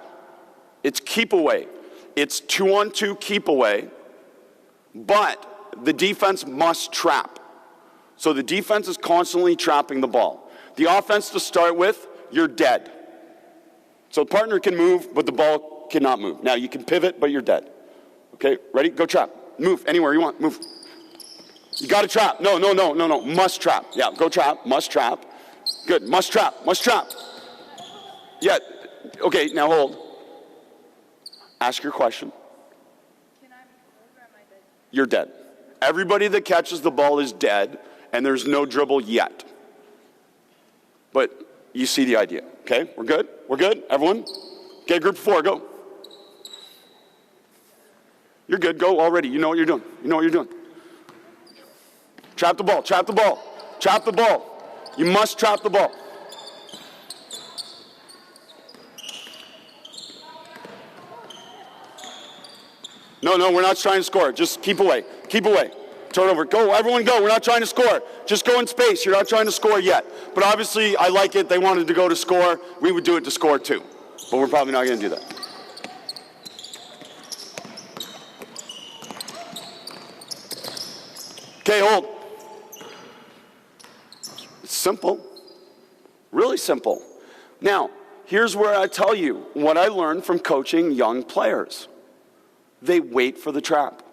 It's keep away. It's 2-on-2 keep away. But the defense must trap. So the defense is constantly trapping the ball. The offense to start with, you're dead. So the partner can move, but the ball cannot move. Now you can pivot, but you're dead. Okay, ready? Go trap. Move anywhere you want. Move. You got to trap. No. Must trap. Yeah, go trap. Must trap. Good. Must trap. Must trap. Yeah. Okay, now hold. Ask your question. Can I be pulled or am I dead? You're dead. Everybody that catches the ball is dead, and there's no dribble yet. But you see the idea, okay? We're good? We're good? Everyone? Okay, group of 4, go. You're good, go already. You know what you're doing. You know what you're doing. Trap the ball, trap the ball, trap the ball. You must trap the ball. No, we're not trying to score. Just keep away. Keep away. Turn over. Go. Everyone go. We're not trying to score. Just go in space. You're not trying to score yet. But obviously, I like it. They wanted to go to score. We would do it to score too. But we're probably not going to do that. Okay, hold. It's simple. Really simple. Now, here's where I tell you what I learned from coaching young players. They wait for the trap.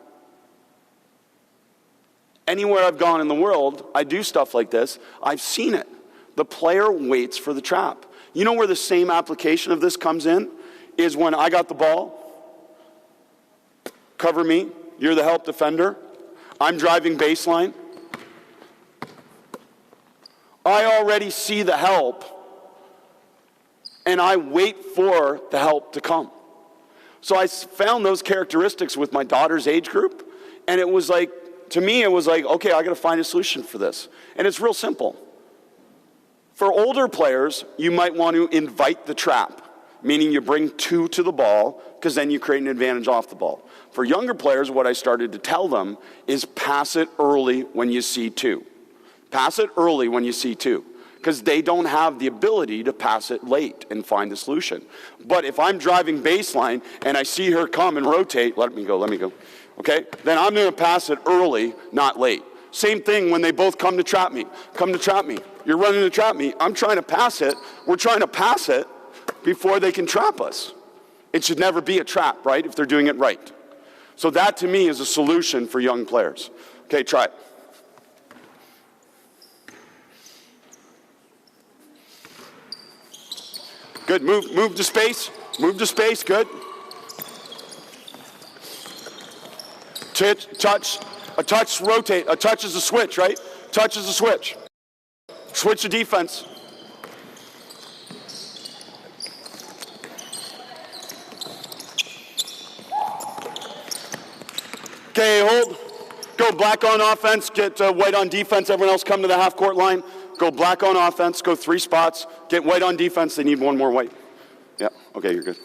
Anywhere I've gone in the world, I do stuff like this. I've seen it. The player waits for the trap. You know where the same application of this comes in? Is when I got the ball, cover me, you're the help defender, I'm driving baseline. I already see the help, and I wait for the help to come. So I found those characteristics with my daughter's age group, and it was like, to me, it was like, okay, I got to find a solution for this. And it's real simple. For older players, you might want to invite the trap, meaning you bring 2 to the ball, because then you create an advantage off the ball. For younger players, what I started to tell them is pass it early when you see 2. Pass it early when you see 2, because they don't have the ability to pass it late and find a solution. But if I'm driving baseline and I see her come and rotate, let me go, okay? Then I'm going to pass it early, not late. Same thing when they both come to trap me. Come to trap me. You're running to trap me. I'm trying to pass it. We're trying to pass it before they can trap us. It should never be a trap, right, if they're doing it right. So that, to me, is a solution for young players. Okay, try it. Good, move to space. Move to space, good. Touch, a touch, rotate. A touch is a switch, right? Touch is a switch. Switch to defense. Okay, hold. Go black on offense, get white on defense. Everyone else come to the half-court line. Go black on offense, go 3 spots. Get white on defense, they need 1 more white. Yeah, okay, you're good.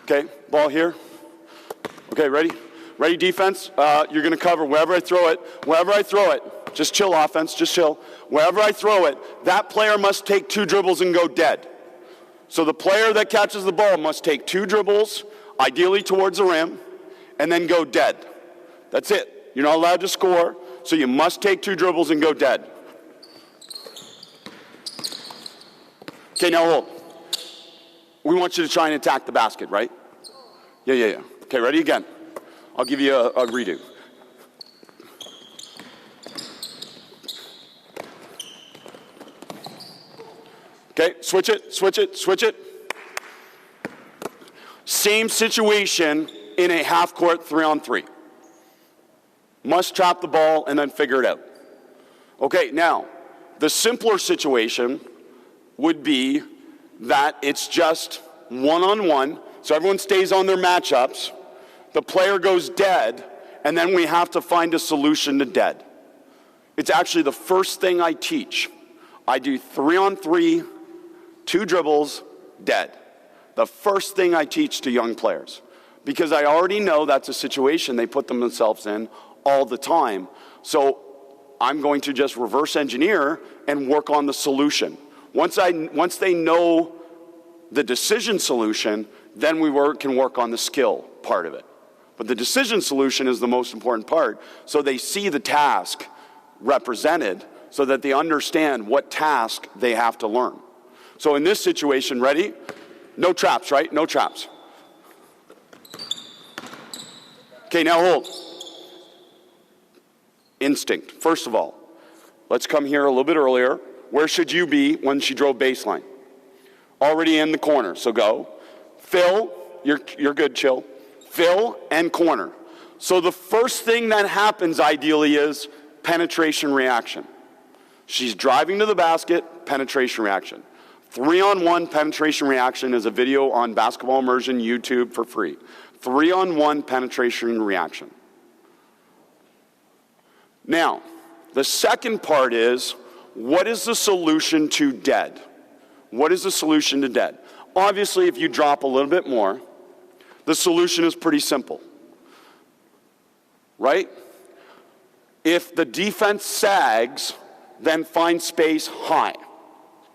Okay, ball here. Okay, ready? Ready defense? You're going to cover wherever I throw it. Wherever I throw it, just chill offense, just chill. Wherever I throw it, that player must take 2 dribbles and go dead. So the player that catches the ball must take 2 dribbles, ideally towards the rim, and then go dead. That's it. You're not allowed to score, so you must take 2 dribbles and go dead. Okay, now hold. We want you to try and attack the basket, right? Yeah. Okay, ready again. I'll give you a redo. Okay, switch it. Same situation in a half-court 3-on-3. Must trap the ball and then figure it out. Okay, now, the simpler situation would be that it's just one-on-one, so everyone stays on their matchups, the player goes dead, and then we have to find a solution to dead. It's actually the first thing I teach. I do 3-on-3, 2 dribbles, dead. The first thing I teach to young players, because I already know that's a situation they put themselves in all the time. So I'm going to just reverse engineer and work on the solution. Once they know the decision solution, then we can work on the skill part of it. But the decision solution is the most important part, so they see the task represented so that they understand what task they have to learn. So in this situation, ready? No traps, right? No traps. Okay, now hold. Instinct. First of all, let's come here a little bit earlier. Where should you be when she drove baseline? Already in the corner, so go. Phil, you're good, chill. fill, and corner. So the first thing that happens ideally is penetration reaction. She's driving to the basket, penetration reaction. 3-on-1 penetration reaction is a video on Basketball Immersion YouTube for free. 3-on-1 penetration reaction. Now, the second part is, what is the solution to dead? What is the solution to dead? Obviously, if you drop a little bit more, the solution is pretty simple. Right? If the defense sags, then find space high.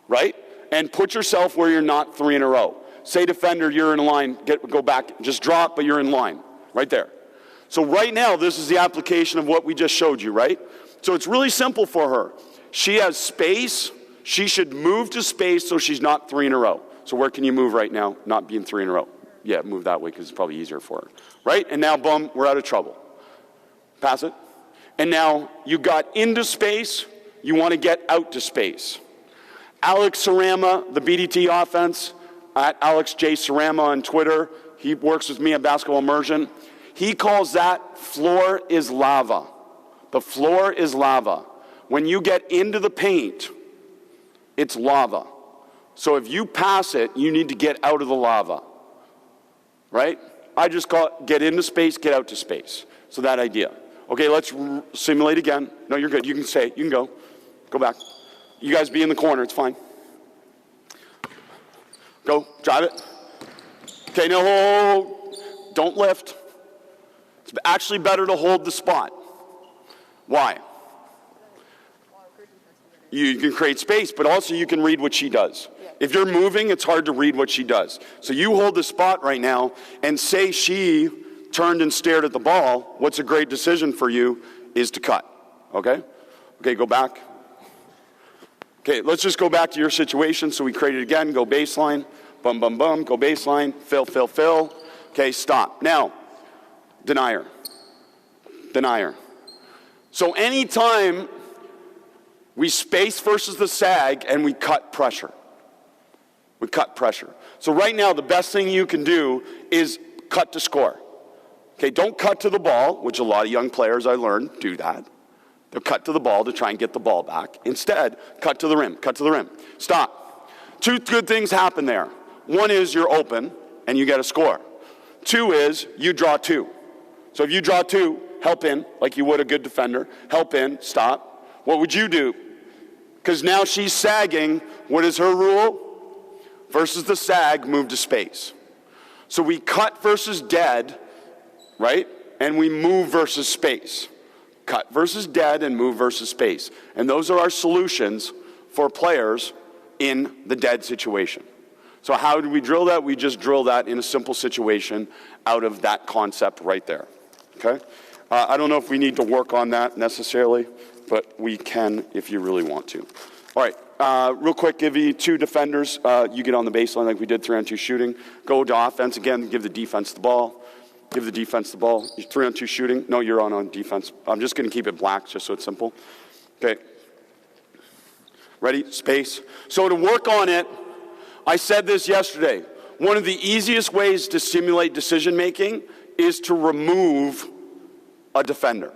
Right? And put yourself where you're not 3 in a row. Say defender, you're in line, go back, just drop, but you're in line. Right there. So right now, this is the application of what we just showed you, right? So it's really simple for her. She has space. She should move to space so she's not 3 in a row. So where can you move right now, not being 3 in a row? Yeah, move that way because it's probably easier for her. Right? And now, boom, we're out of trouble. Pass it. And now you got into space. You want to get out to space. Alex Sarama, the BDT offense, at Alex J. Sarama on Twitter. He works with me at Basketball Immersion. He calls that floor is lava. The floor is lava. When you get into the paint, it's lava. So if you pass it, you need to get out of the lava. Right? I just call it get into space, get out to space. So that idea. Okay, let's simulate again. No, you're good. You can say, you can go. Go back. You guys be in the corner, it's fine. Go, drive it. Okay, no, don't lift. It's actually better to hold the spot. Why? You can create space, but also you can read what she does. If you're moving, it's hard to read what she does. So you hold the spot right now, and say she turned and stared at the ball. What's a great decision for you is to cut. Okay? Okay, go back. Okay, let's just go back to your situation. So we create it again, go baseline, bum, bum, bum, go baseline, fill, fill, fill. Okay, stop. Now, denier. Denier. So anytime we space versus the sag and we cut pressure. We cut pressure. So right now, the best thing you can do is cut to score. Okay, don't cut to the ball, which a lot of young players I learned do that. They'll cut to the ball to try and get the ball back. Instead, cut to the rim, cut to the rim. Stop. 2 good things happen there. 1 is you're open and you get a score. 2 is you draw 2. So if you draw 2, help in, like you would a good defender. Help in, stop. What would you do? Because now she's sagging. What is her rule? Versus the sag, move to space. So we cut versus dead, right? And we move versus space. Cut versus dead and move versus space. And those are our solutions for players in the dead situation. So how do we drill that? We just drill that in a simple situation out of that concept right there. Okay? I don't know if we need to work on that necessarily, but we can if you really want to. All right. Real quick, give you 2 defenders. You get on the baseline like we did 3-on-2 shooting. Go to offense again. Give the defense the ball. Give the defense the ball. 3-on-2 shooting. No, you're on defense. I'm just going to keep it black just so it's simple. Okay. Ready? Space. So to work on it, I said this yesterday. One of the easiest ways to simulate decision making is to remove a defender.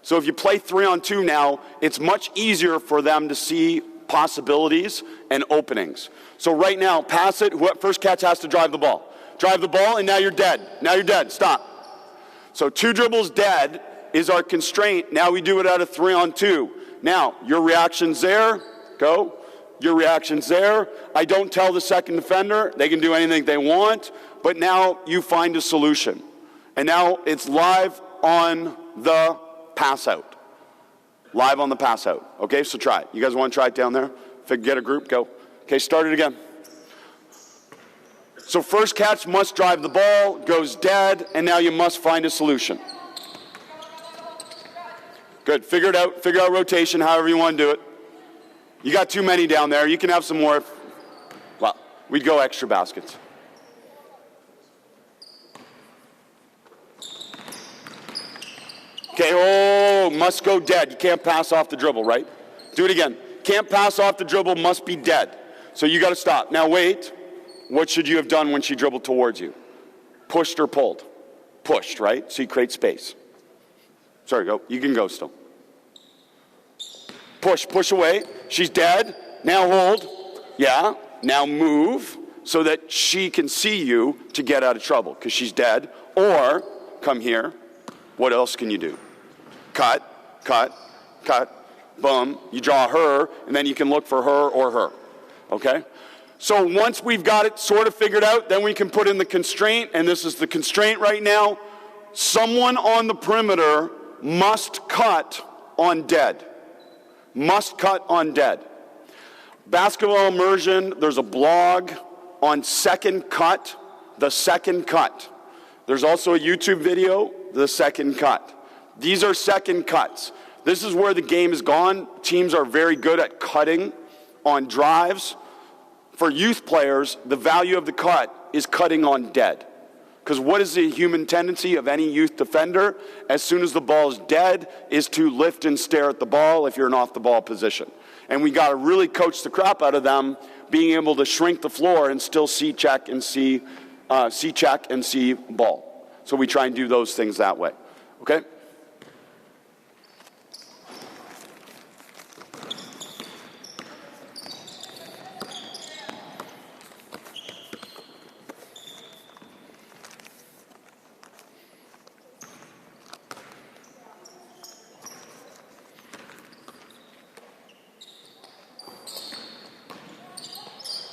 So if you play 3-on-2 now, it's much easier for them to see possibilities and openings. So right now, pass it. First catch has to drive the ball. Drive the ball, and now you're dead. Now you're dead. Stop. So 2 dribbles dead is our constraint. Now we do it out of 3-on-2. Now, your reaction's there. Go. Your reaction's there. I don't tell the second defender. They can do anything they want. But now you find a solution. And now it's live on the pass out. Live on the pass out. Okay, so try it. You guys want to try it down there? Get a group, go. Okay, start it again. So first catch must drive the ball, goes dead, and now you must find a solution. Good, figure it out. Figure out rotation, however you want to do it. You got too many down there. You can have some more. Well, we'd go extra baskets. Okay, oh, must go dead. You can't pass off the dribble, right? Do it again. Can't pass off the dribble, must be dead. So you got to stop. Now wait. What should you have done when she dribbled towards you? Pushed or pulled? pushed, right? So you create space. Sorry, go. You can go still. Push away. She's dead. Now hold. Yeah. Now move so that she can see you to get out of trouble because she's dead. Or come here. What else can you do? Cut. Boom. You draw her, and then you can look for her or her. Okay? So once we've got it sort of figured out, then we can put in the constraint, and this is the constraint right now. Someone on the perimeter must cut on dead. Must cut on dead. Basketball Immersion, there's a blog on second cut, the second cut. There's also a YouTube video, the second cut. These are second cuts. This is where the game is gone. Teams are very good at cutting on drives. For youth players, the value of the cut is cutting on dead. Because what is the human tendency of any youth defender? As soon as the ball is dead, is to lift and stare at the ball if you're in off-the-ball position. And we got to really coach the crap out of them, being able to shrink the floor and still see check and see ball. So we try and do those things that way. Okay?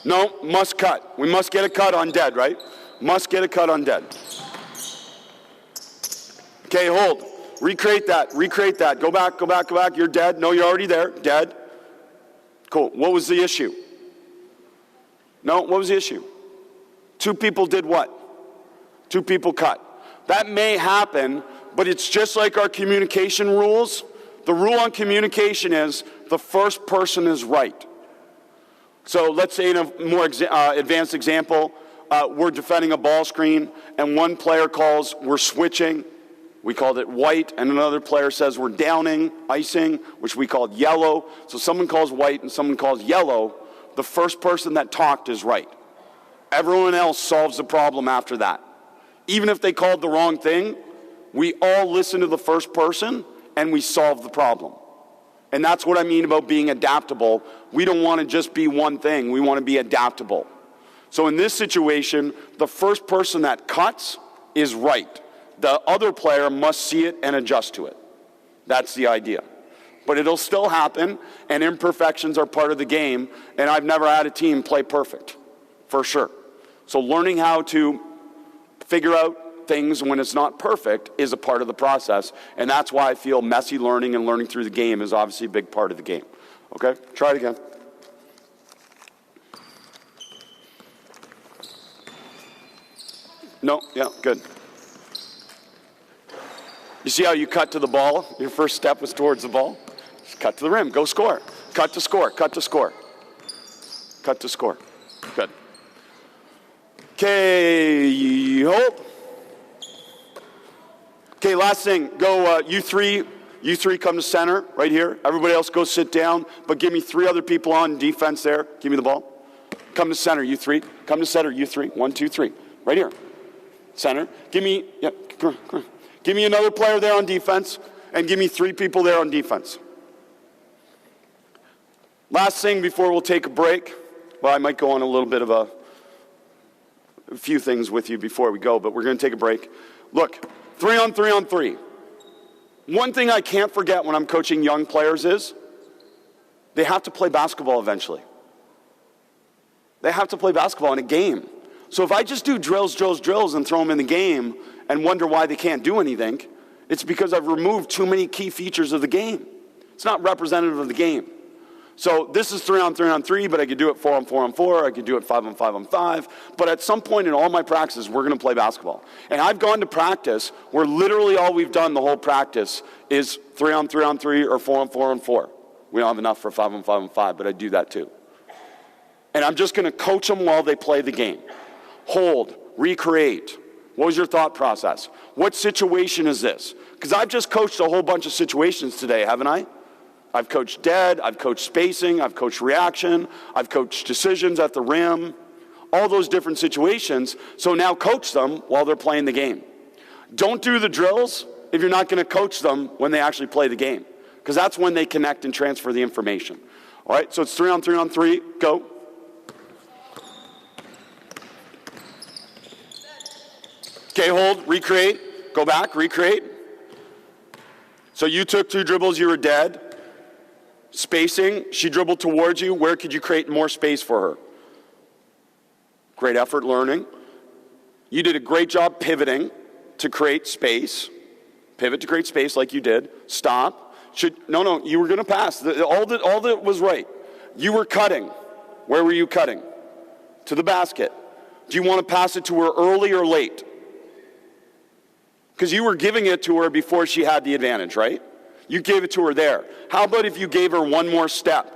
No, must cut. We must get a cut on dead, right? Must get a cut on dead. Okay, hold. Recreate that. Go back. You're dead. No, you're already there. Dead. Cool. What was the issue? No, what was the issue? Two people did what? Two people cut. That may happen, but it's just like our communication rules. The rule on communication is the first person is right. So let's say in a more advanced example, we're defending a ball screen, and one player calls, we're switching. We called it white, and another player says we're downing, icing, which we called yellow. So someone calls white and someone calls yellow. The first person that talked is right. Everyone else solves the problem after that. Even if they called the wrong thing, we all listen to the first person, and we solve the problem. And that's what I mean about being adaptable. We don't want to just be one thing. We want to be adaptable. So in this situation, the first person that cuts is right. The other player must see it and adjust to it. That's the idea. But it'll still happen, and imperfections are part of the game, and I've never had a team play perfect, for sure. So learning how to figure out things when it's not perfect is a part of the process, and that's why I feel messy learning and learning through the game is obviously a big part of the game. Okay, try it again. No, yeah, good. You see how you cut to the ball? Your first step was towards the ball. Just cut to the rim, go score. Cut to score, cut to score. Cut to score. Good. Okay, hold. Okay, last thing, go U3 come to center right here. Everybody else go sit down, but give me three other people on defense there. Give me the ball. Come to center, U3. Come to center, U3. 1, 2, 3. Right here. Center. Give me another player there on defense, and give me three people there on defense. Last thing before we'll take a break. Well, I might go on a little bit of a few things with you before we go, but we're going to take a break. Look. 3 on 3 on 3. One thing I can't forget when I'm coaching young players is they have to play basketball eventually. They have to play basketball in a game. So if I just do drills and throw them in the game and wonder why they can't do anything, it's because I've removed too many key features of the game. It's not representative of the game. So this is 3 on 3 on 3, but I could do it 4 on 4 on 4. I could do it 5 on 5 on 5. But at some point in all my practices, we're going to play basketball. And I've gone to practice where literally all we've done the whole practice is 3 on 3 on 3 or 4 on 4 on 4. We don't have enough for 5 on 5 on 5, but I do that too. And I'm just going to coach them while they play the game. Hold, recreate. What was your thought process? What situation is this? Because I've just coached a whole bunch of situations today, haven't I? I've coached dead, I've coached spacing, I've coached reaction, I've coached decisions at the rim, all those different situations. So now coach them while they're playing the game. Don't do the drills if you're not going to coach them when they actually play the game, because that's when they connect and transfer the information. All right, so it's 3 on 3 on 3. Go. Okay, hold, recreate, go back, recreate. So you took 2 dribbles, you were dead. Spacing, she dribbled towards you. Where could you create more space for her? Great effort learning. You did a great job pivoting to create space. Pivot to create space like you did. Stop. No, you were going to pass. All that was right. You were cutting. Where were you cutting? To the basket. Do you want to pass it to her early or late? Because you were giving it to her before she had the advantage, right? You gave it to her there. How about if you gave her one more step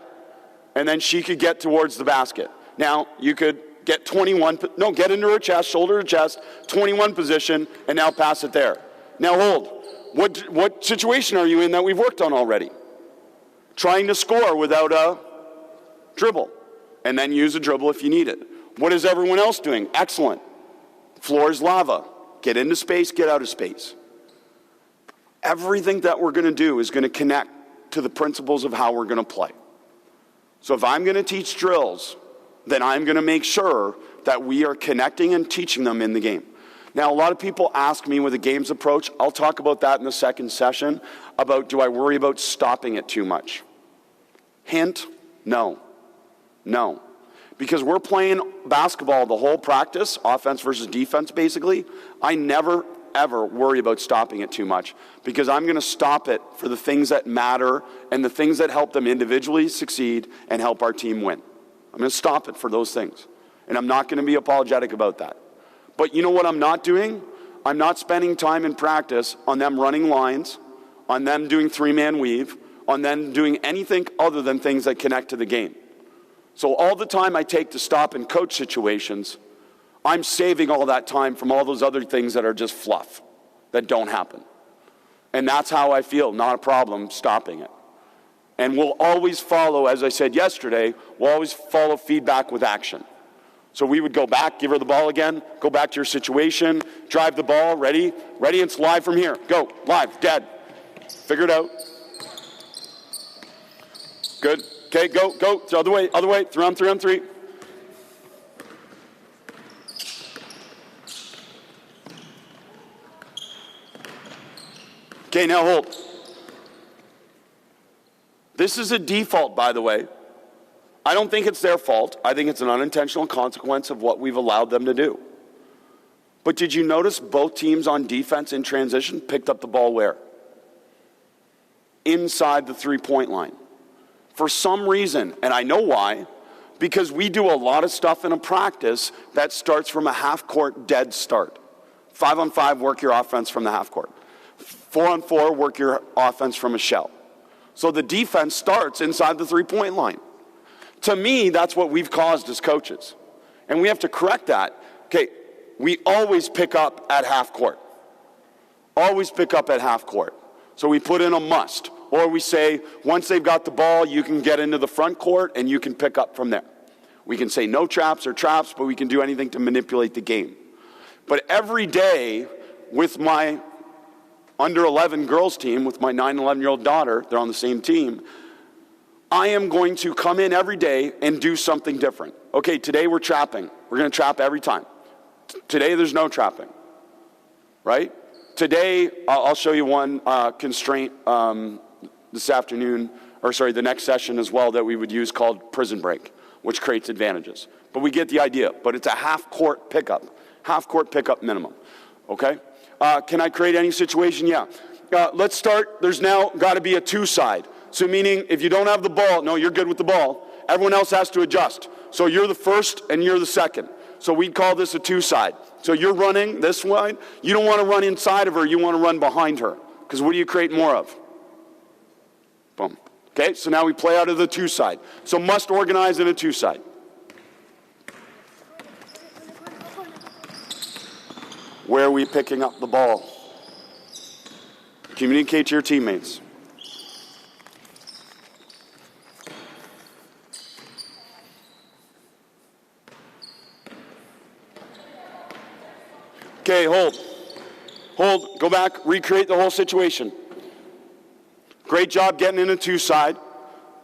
and then she could get towards the basket? Now, you could get get into her chest, shoulder to chest, 21 position, and now pass it there. Now hold. What situation are you in that we've worked on already? Trying to score without a dribble, and then use a dribble if you need it. What is everyone else doing? Excellent. Floor is lava. Get into space, get out of space. Everything that we're going to do is going to connect to the principles of how we're going to play. So if I'm going to teach drills, then I'm going to make sure that we are connecting and teaching them in the game. Now, a lot of people ask me with a games approach. I'll talk about that in the second session, about do I worry about stopping it too much? Hint, no. No. Because we're playing basketball the whole practice, offense versus defense basically, I never, ever worry about stopping it too much, because I'm going to stop it for the things that matter and the things that help them individually succeed and help our team win. I'm going to stop it for those things. And I'm not going to be apologetic about that. But you know what I'm not doing? I'm not spending time in practice on them running lines, on them doing 3-man weave, on them doing anything other than things that connect to the game. So all the time I take to stop and coach situations, I'm saving all that time from all those other things that are just fluff, that don't happen. And that's how I feel, not a problem stopping it. And we'll always follow, as I said yesterday, we'll always follow feedback with action. So we would go back, give her the ball again, go back to your situation, drive the ball, ready, it's live from here. Go, live, dead. Figure it out. Good. Okay, go, the other way, 3 on 3 on 3. Okay, now hold. This is a default, by the way. I don't think it's their fault. I think it's an unintentional consequence of what we've allowed them to do. But did you notice both teams on defense in transition picked up the ball where? Inside the three-point line. For some reason, and I know why, because we do a lot of stuff in a practice that starts from a half-court dead start. 5 on 5, work your offense from the half-court. 4 on 4, work your offense from a shell. So the defense starts inside the three-point line. To me, that's what we've caused as coaches. And we have to correct that. Okay, we always pick up at half-court. Always pick up at half-court. So we put in a must. Or we say, once they've got the ball, you can get into the front court and you can pick up from there. We can say no traps or traps, but we can do anything to manipulate the game. But every day with my under 11 girls team, with my 9 and 11-year-old daughter, they're on the same team, I am going to come in every day and do something different. Okay, today we're trapping. We're going to trap every time. Today there's no trapping, right? Today, I'll show you one constraint this afternoon, the next session as well, that we would use called prison break, which creates advantages. But we get the idea. But it's a half-court pickup minimum, okay? Can I create any situation? Yeah. Let's start. There's now got to be a 2-side. So meaning if you don't have the ball, no, you're good with the ball. Everyone else has to adjust. So you're the first and you're the second. So we'd call this a 2-side. So you're running this way. You don't want to run inside of her. You want to run behind her. Because what do you create more of? Boom. Okay, so now we play out of the 2-side. So must organize in a 2-side. Where are we picking up the ball? Communicate to your teammates. Okay, hold. hold, go back, recreate the whole situation. Great job getting into two-side.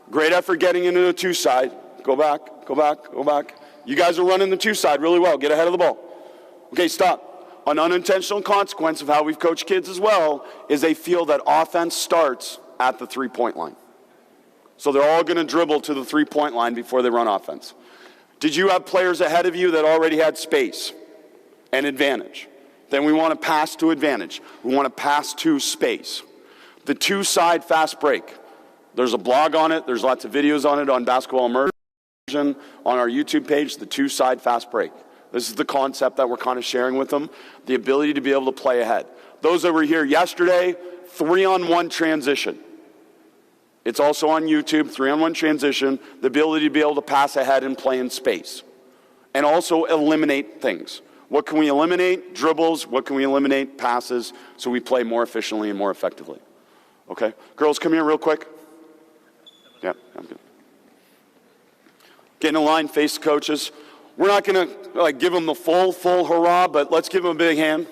Great effort getting into the two-side. Go back, go back, go back. You guys are running the two-side really well. Get ahead of the ball. Okay, stop. An unintentional consequence of how we've coached kids as well is they feel that offense starts at the three-point line. So they're all going to dribble to the three-point line before they run offense. Did you have players ahead of you that already had space and advantage? Then we want to pass to advantage. We want to pass to space. The two-side fast break. There's a blog on it. There's lots of videos on it on Basketball Immersion on our YouTube page, the two-side fast break. This is the concept that we're kind of sharing with them, the ability to be able to play ahead. Those that were here yesterday, 3-on-1 transition. It's also on YouTube, 3-on-1 transition, the ability to be able to pass ahead and play in space. And also eliminate things. What can we eliminate? Dribbles. What can we eliminate? Passes, so we play more efficiently and more effectively. Okay? Girls, come here real quick. Yeah, I'm good. Get in a line, face the coaches. We're not going to give them the full hurrah, but let's give them a big hand.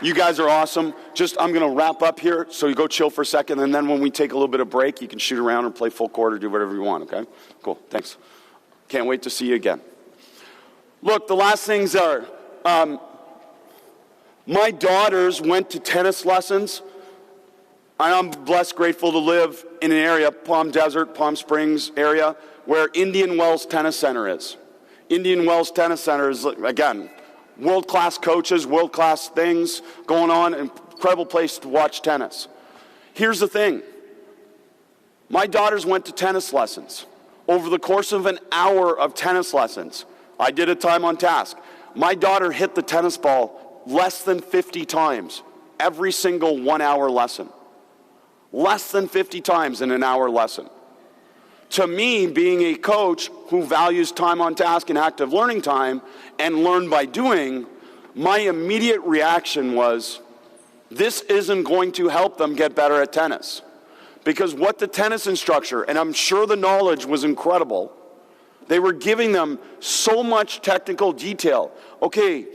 You guys are awesome. I'm going to wrap up here, so you go chill for a second, and then when we take a little bit of break, you can shoot around or play full court or do whatever you want, okay? Cool, thanks. Can't wait to see you again. Look, the last things are, my daughters went to tennis lessons. I'm blessed, grateful to live in an area, Palm Desert, Palm Springs area, where Indian Wells Tennis Center is. Indian Wells Tennis Center is, again, world-class coaches, world-class things going on, incredible place to watch tennis. Here's the thing. My daughters went to tennis lessons. Over the course of an hour of tennis lessons, I did a time on task. My daughter hit the tennis ball less than 50 times every single 1 hour lesson. Less than 50 times in an hour lesson. To me, being a coach who values time on task and active learning time and learn by doing, my immediate reaction was, this isn't going to help them get better at tennis. Because what the tennis instructor, and I'm sure the knowledge was incredible, they were giving them so much technical detail. Okay,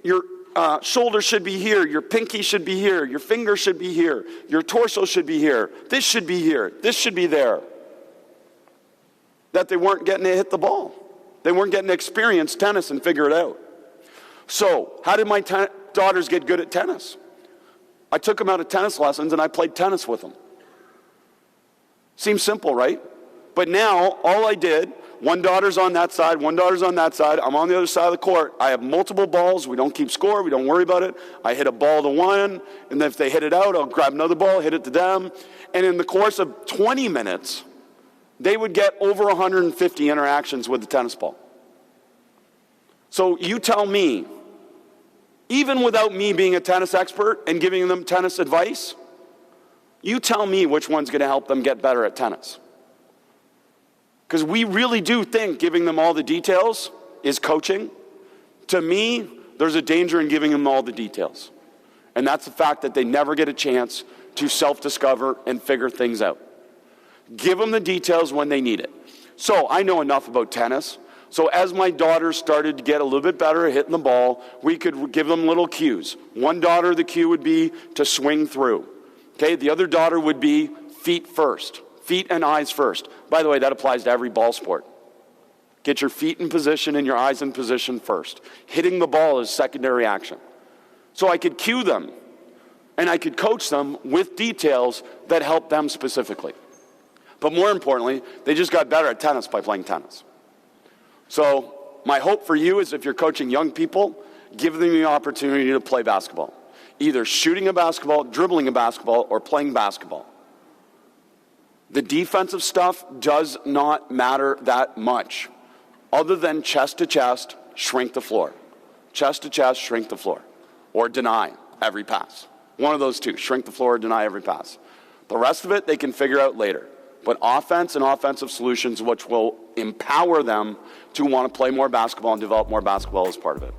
your shoulder should be here, your pinky should be here, your finger should be here, your torso should be here, this should be here, this should be there. That they weren't getting to hit the ball. They weren't getting to experience tennis and figure it out. So, how did my daughters get good at tennis? I took them out of tennis lessons and I played tennis with them. Seems simple, right? But now, all I did, one daughter's on that side, one daughter's on that side, I'm on the other side of the court. I have multiple balls, we don't keep score, we don't worry about it. I hit a ball to one, and then if they hit it out, I'll grab another ball, hit it to them. And in the course of 20 minutes, they would get over 150 interactions with the tennis ball. So you tell me, even without me being a tennis expert and giving them tennis advice, you tell me which one's going to help them get better at tennis. Because we really do think giving them all the details is coaching. To me, there's a danger in giving them all the details. And that's the fact that they never get a chance to self-discover and figure things out. Give them the details when they need it. So I know enough about tennis. So as my daughters started to get a little bit better at hitting the ball, we could give them little cues. One daughter, the cue would be to swing through. Okay, the other daughter would be feet first. Feet and eyes first. By the way, that applies to every ball sport. Get your feet in position and your eyes in position first. Hitting the ball is secondary action. So I could cue them, and I could coach them with details that help them specifically. But more importantly, they just got better at tennis by playing tennis. So my hope for you is if you're coaching young people, give them the opportunity to play basketball. Either shooting a basketball, dribbling a basketball, or playing basketball. The defensive stuff does not matter that much, other than chest to chest, shrink the floor. Chest to chest, shrink the floor. Or deny every pass. One of those two, shrink the floor or deny every pass. The rest of it they can figure out later. But offense and offensive solutions which will empower them to want to play more basketball and develop more basketball as part of it.